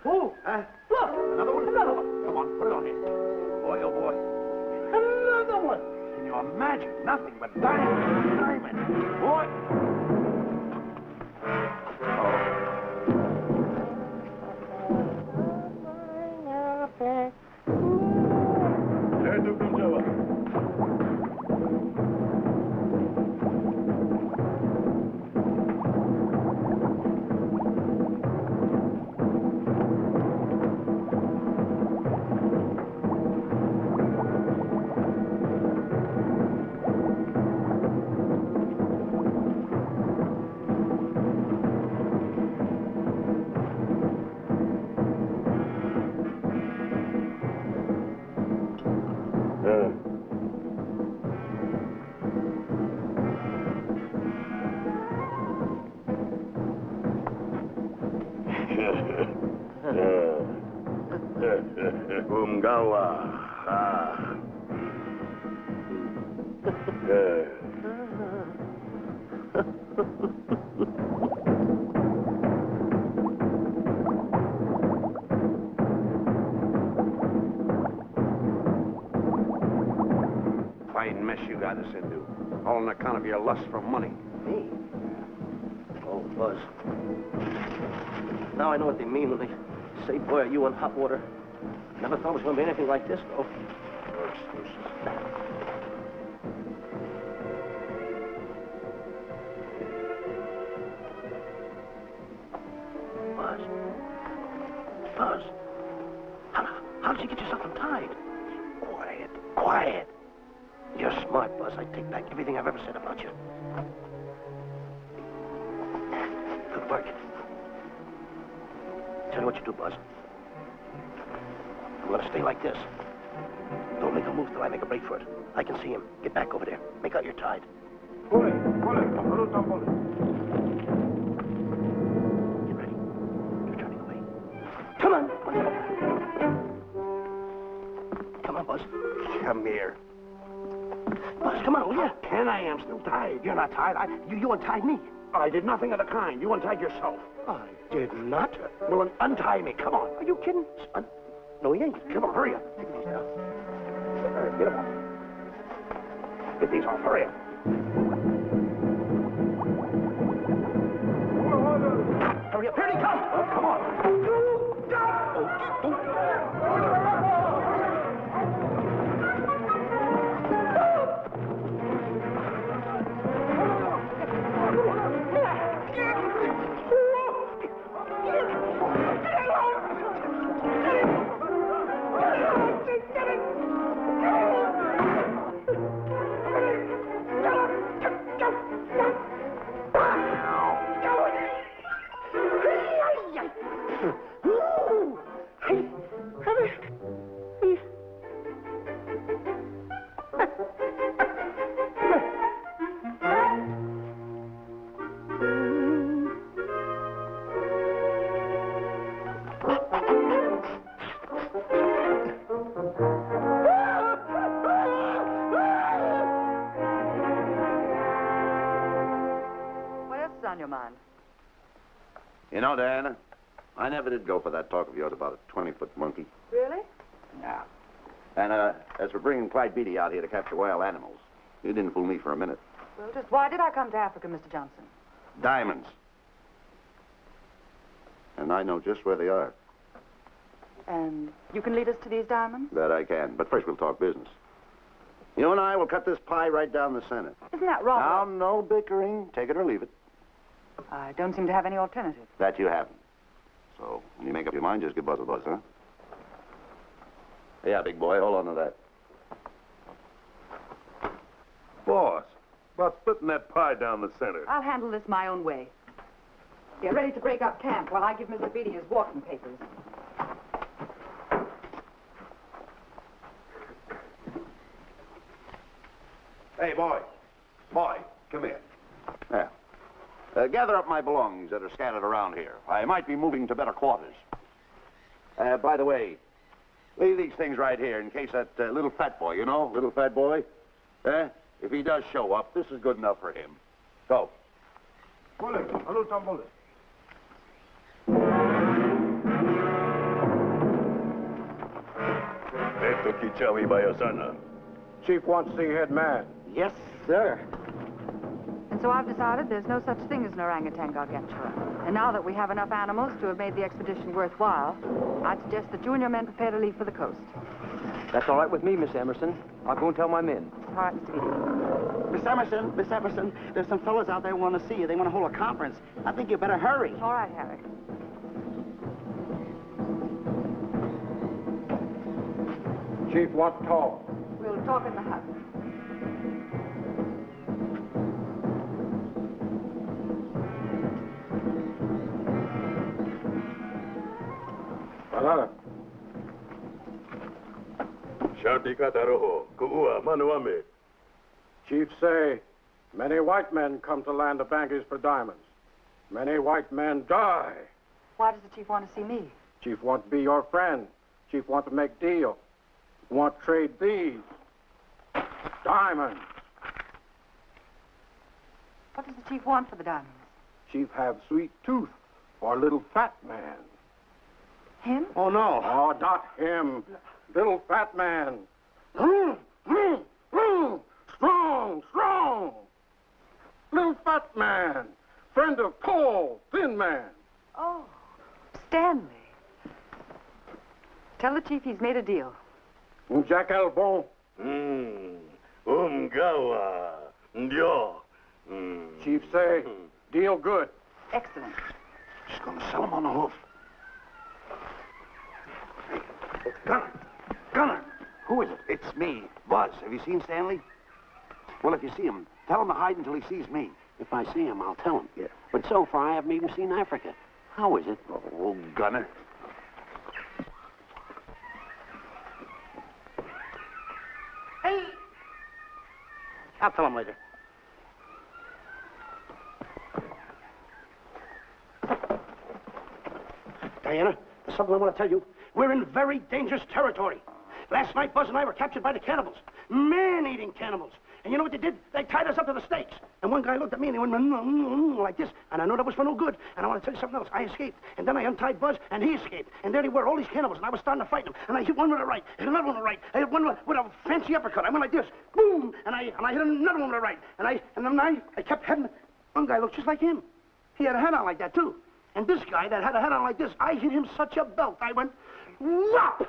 Oh, look, Another one? another one. Come on, put it on here. Boy, oh boy. Another one. Can you imagine? Nothing but diamond. Boy. Fine mess you got us into. All on account of your lust for money. Me? Oh, Buzz. Now I know what they mean when they say, boy, are you in hot water. Never thought it was going to be anything like this, though. No excuses. Buzz. How did you get yourself untied? Quiet. You're smart, Buzz. I take back everything I've ever said about you. Good work. Tell you what you do, Buzz. I'm going to stay like this. Don't make a move till I make a break for it. I can see him. Get back over there. Make out you're tied. Pull it. Don't pull it. Get ready. You're turning away. Come on. Come on, Buzz. Come here. Buzz, come on, will you? Can I? I'm still tied. You're not tied. You untied me. I did nothing of the kind. You untied yourself. I did not. Well, untie me. Come on. Are you kidding? No, he ain't. Come on, hurry up. Take these down. All right, get them off. Get these off. Hurry up. Hurry up. Here he comes. Oh, come on. You know, Diana, I never did go for that talk of yours about a 20-foot monkey. Really? Yeah. And as for bringing Clyde Beatty out here to capture wild animals, you didn't fool me for a minute. Well, just why did I come to Africa, Mr. Johnson? Diamonds. And I know just where they are. And you can lead us to these diamonds? That I can. But first we'll talk business. You and I will cut this pie right down the center. Isn't that wrong? Now, no bickering. Take it or leave it. I don't seem to have any alternative. That you haven't. So, when you make up your mind, just give Buzz a buzz, huh? Yeah, big boy, hold on to that. Boss, about splitting that pie down the center. I'll handle this my own way. Get ready to break up camp while I give Mr. Beatty his walking papers. Hey, boy. Boy, come here. Yeah. Gather up my belongings that are scattered around here. I might be moving to better quarters. By the way, leave these things right here in case that little fat boy, you know, little fat boy, if he does show up, this is good enough for him. Go. Esto Kichawi Bayasana. Chief wants to see head man. Yes, sir. And so I've decided there's no such thing as an orangutan gargantua. And now that we have enough animals to have made the expedition worthwhile, I'd suggest that you and your men prepare to leave for the coast. That's all right with me, Miss Emerson. I'll go and tell my men. All right, Mr. Beatty. Miss Emerson, there's some fellas out there who want to see you. They want to hold a conference. I think you better hurry. All right, Harry. Chief wants to talk. We'll talk in the hut. Shantika Taroho, Kuua, Manuame. Chief say, many white men come to land the Bankies for diamonds. Many white men die. Why does the chief want to see me? Chief want to be your friend. Chief want to make deal. Want to trade these diamonds. What does the chief want for the diamonds? Chief have sweet tooth for little fat man. Him? Oh, no. Oh, not him. Little fat man. Strong, strong. Little fat man. Friend of tall, thin man. Oh, Stanley. Tell the chief he's made a deal. Jack Albon. Umgawa. Ndio. Chief say, deal good. Excellent. She's going to sell him on the hoof. Gunner! Who is it? It's me, Buzz. Have you seen Stanley? Well, if you see him, tell him to hide until he sees me. If I see him, I'll tell him. Yeah. But so far, I haven't even seen Africa. How is it? Oh, Gunner. Hey! I'll tell him later. Diana, there's something I want to tell you. We're in very dangerous territory. Last night, Buzz and I were captured by the cannibals. Man-eating cannibals. And you know what they did? They tied us up to the stakes. And one guy looked at me and he went like this. And I know that was for no good. And I want to tell you something else. I escaped. And then I untied Buzz and he escaped. And there they were, all these cannibals. And I was starting to fight them. And I hit one with the right, hit another one with the right. I hit one with a fancy uppercut. I went like this. Boom! And I hit another one with the right. And then I kept heading. One guy looked just like him. He had a hat on like that, too. And this guy that had a hat on like this, I hit him such a belt. I went, whop!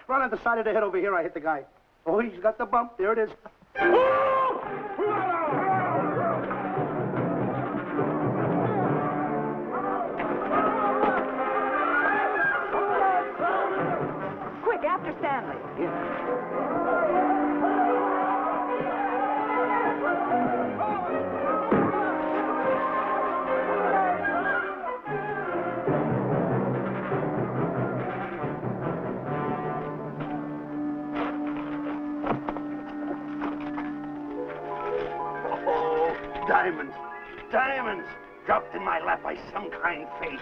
Right on the side of the head over here, I hit the guy. Oh, he's got the bump. There it is. Quick, after Stanley. Diamonds. Diamonds. Dropped in my lap by some kind fate.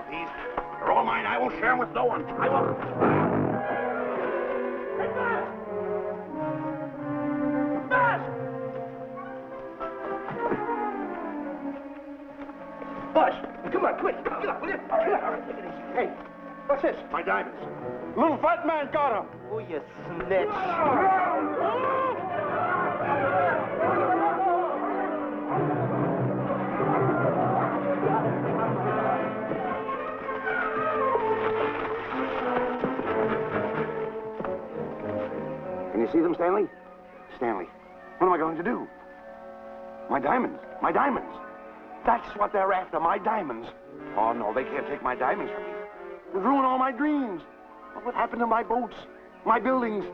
about these. They're all mine. I won't share them with no one. I won't. Boss, come on, quick. Get up, will you? Get up. Take it easy. Hey, what's this? My diamonds. Little fat man got him. Oh, you snitch. Can you see them, Stanley? Stanley, what am I going to do? My diamonds. My diamonds. That's what they're after, my diamonds. Oh, no, they can't take my diamonds from me. They've ruined all my dreams. What happened to my boats, my buildings?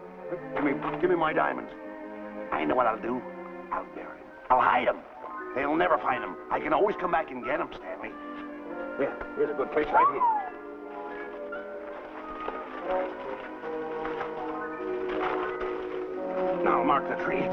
Give me my diamonds. I know what I'll do. I'll bury them. I'll hide them. They'll never find them. I can always come back and get them, Stanley. Here's a good place right here. Now mark the tree.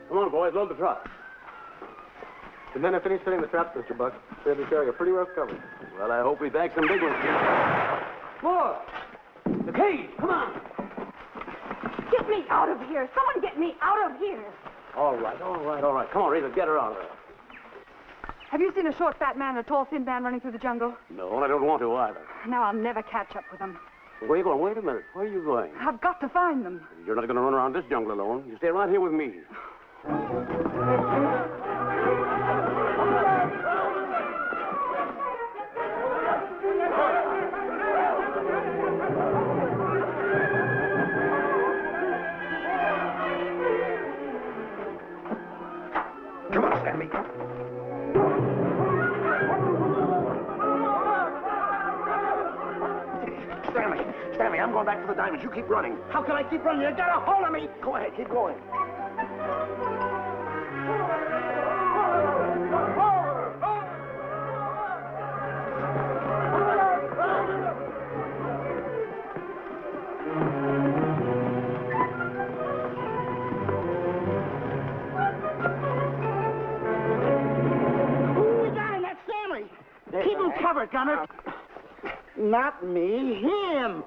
Come on, boys, load the truck. The men have finished setting the traps, Mr. Buck. They'll be carrying a pretty rough cover. Well, I hope we bag some big ones. More! The cage! Come on! Get me out of here! Someone get me out of here! All right. Come on, Razor, get her out of there. Have you seen a short, fat man and a tall, thin man running through the jungle? No, and I don't want to either. Now I'll never catch up with them. Where are you going? Wait a minute. Where are you going? I've got to find them. You're not going to run around this jungle alone. You stay right here with me. Come on, Stanley. Stanley, I'm going back for the diamonds. You keep running. How can I keep running? You got a hold of me. Go ahead, keep going. Who we got in that Stanley? Keep him covered, Gunner. Not me, him.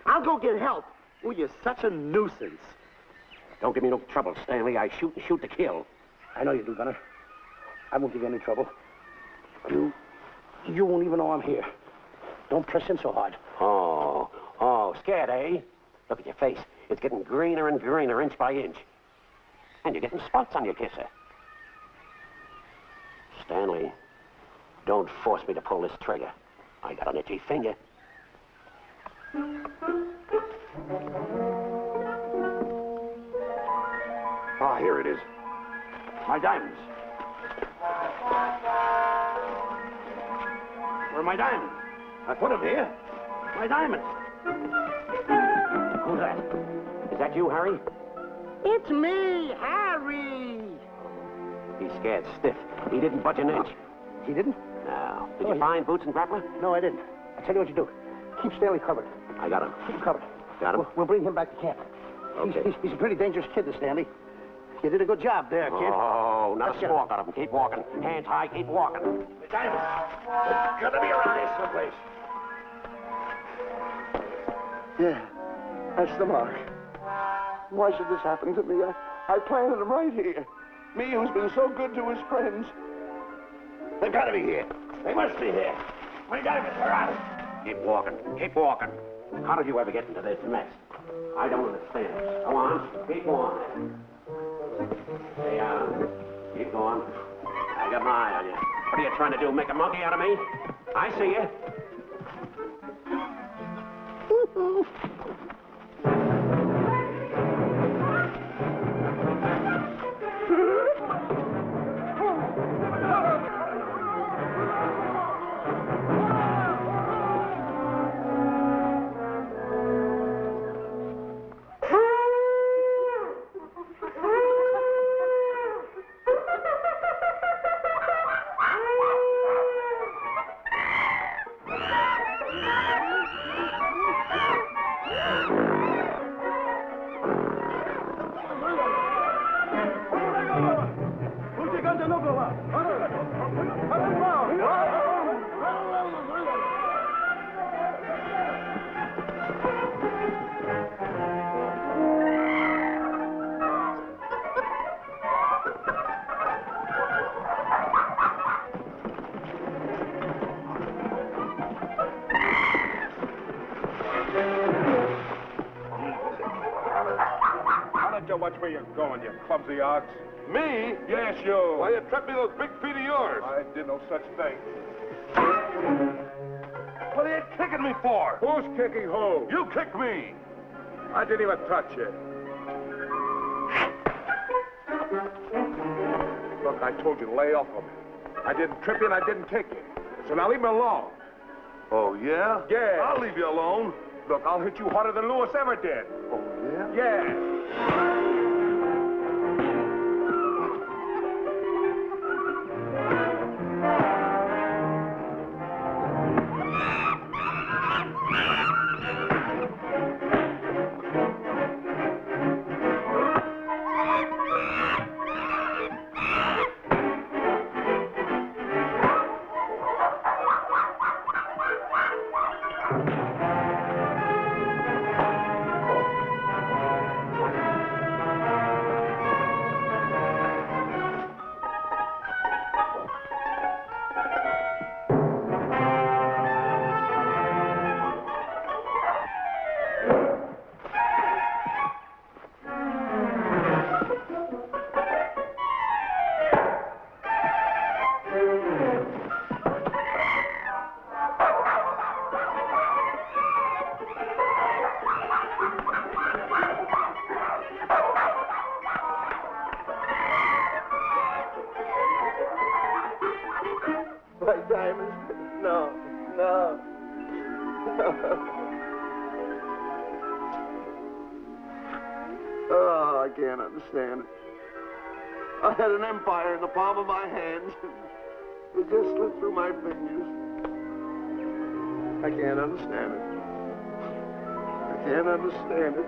I'll go get help. Oh, you're such a nuisance. Don't give me no trouble, Stanley. I shoot and shoot to kill. I know you do, Gunner. I won't give you any trouble. You won't even know I'm here. Don't press in so hard. Oh, scared, eh? Look at your face. It's getting greener and greener inch by inch. And you're getting spots on your kisser. Stanley, don't force me to pull this trigger. I got an itchy finger. Ah, here it is. My diamonds. Where are my diamonds? I put them here. My diamonds. Who's that? Is that you, Harry? It's me, Harry. He's scared stiff. He didn't budge an inch. He didn't? No. Did you find Boots and Grappler? No, I didn't. I'll tell you what you do. Keep Stanley covered. I got him. Keep him covered. Got him? We'll bring him back to camp. Okay. He's a pretty dangerous kid, this Stanley. You did a good job there, kid. Oh, not Let's a squawk out of him. Keep walking. Hands high, keep walking. The diamonds. They're gonna be around here someplace. Yeah, that's the mark. Why should this happen to me? I planted them right here. Me who's been so good to his friends. They've got to be here. They must be here. My diamonds are out. Keep walking. Keep walking. How did you ever get into this mess? I don't understand. Go on. Keep on. Stay on. Keep going. I got my eye on you. What are you trying to do? Make a monkey out of me? I see you. Watch where you're going, you clumsy ox. Me? Yes, you. Why, you tripped me with those big feet of yours. I did no such thing. What are you kicking me for? Who's kicking who? You kicked me. I didn't even touch you. Look, I told you to lay off of me. I didn't trip you and I didn't kick you. So now leave me alone. Oh, yeah? Yeah. I'll leave you alone. Look, I'll hit you harder than Lewis ever did. Oh, yeah? Yeah. My diamonds. No. Oh, I can't understand it. I had an empire in the palm of my hands. It just slipped through my fingers. I can't understand it. I can't understand it.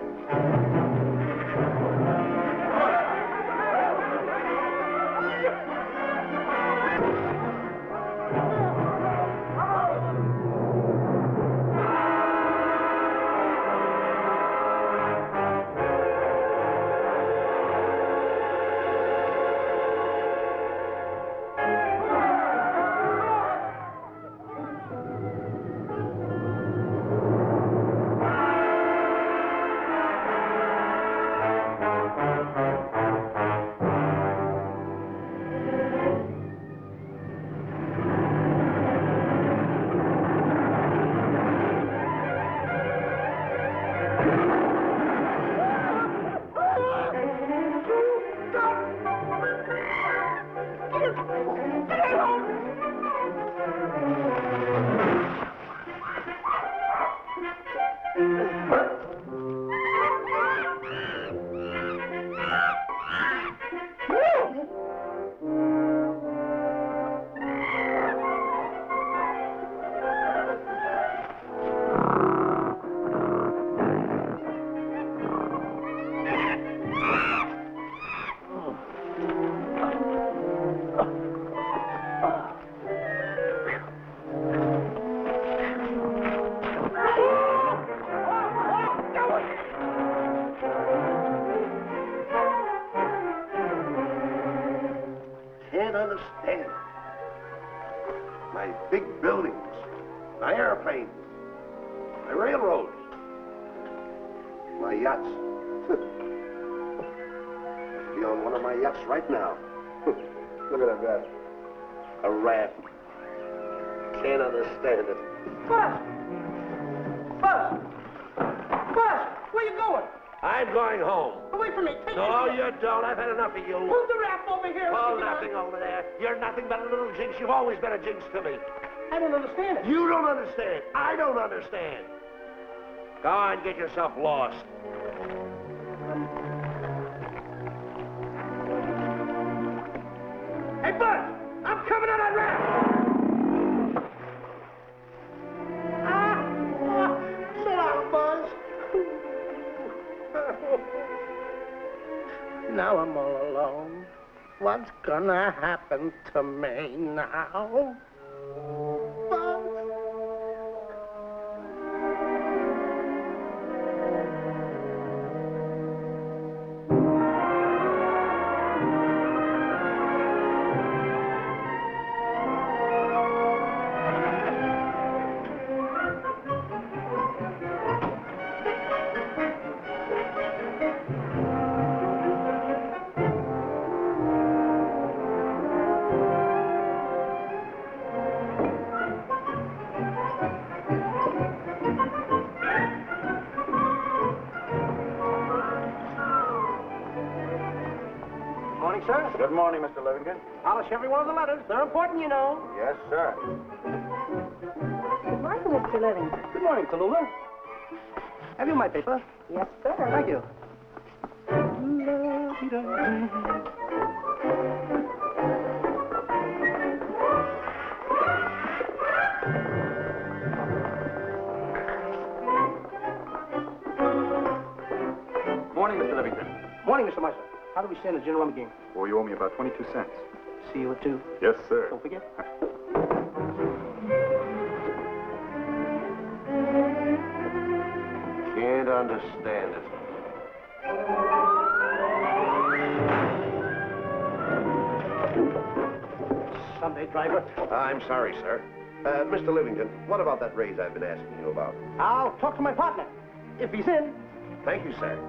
Can't understand. My big buildings, my airplanes, my railroads, my yachts. I should be on one of my yachts right now. Look at that. A rat. Can't understand it. Buzz! Where you going? I'm going home. Away from me. Take No, me. you don't. I've had enough of you. Move the raft over here. Oh, nothing over there. You're nothing but a little jinx. You've always been a jinx to me. I don't understand it. You don't understand. I don't understand. Go on, get yourself lost. Hey, Buzz! I'm coming on that raft! Sit down, Buzz. Now I'm all alone. What's gonna happen to me now? Sir? Good morning, Mr. Livingston. Polish every one of the letters. They're important, you know. Yes, sir. Good morning, Mr. Livingston. Good morning, Tallulah. Have you my paper? Yes, sir. Thank you. Morning, Mr. Livingston. Morning, Mr. Meister. How do we stand the gin rummy game? Well, you owe me about 22 cents. See you at 2. Yes, sir. Don't forget. Can't understand it. Sunday, driver. I'm sorry, sir. Mr. Livingston, what about that raise I've been asking you about? I'll talk to my partner. If he's in. Thank you, sir.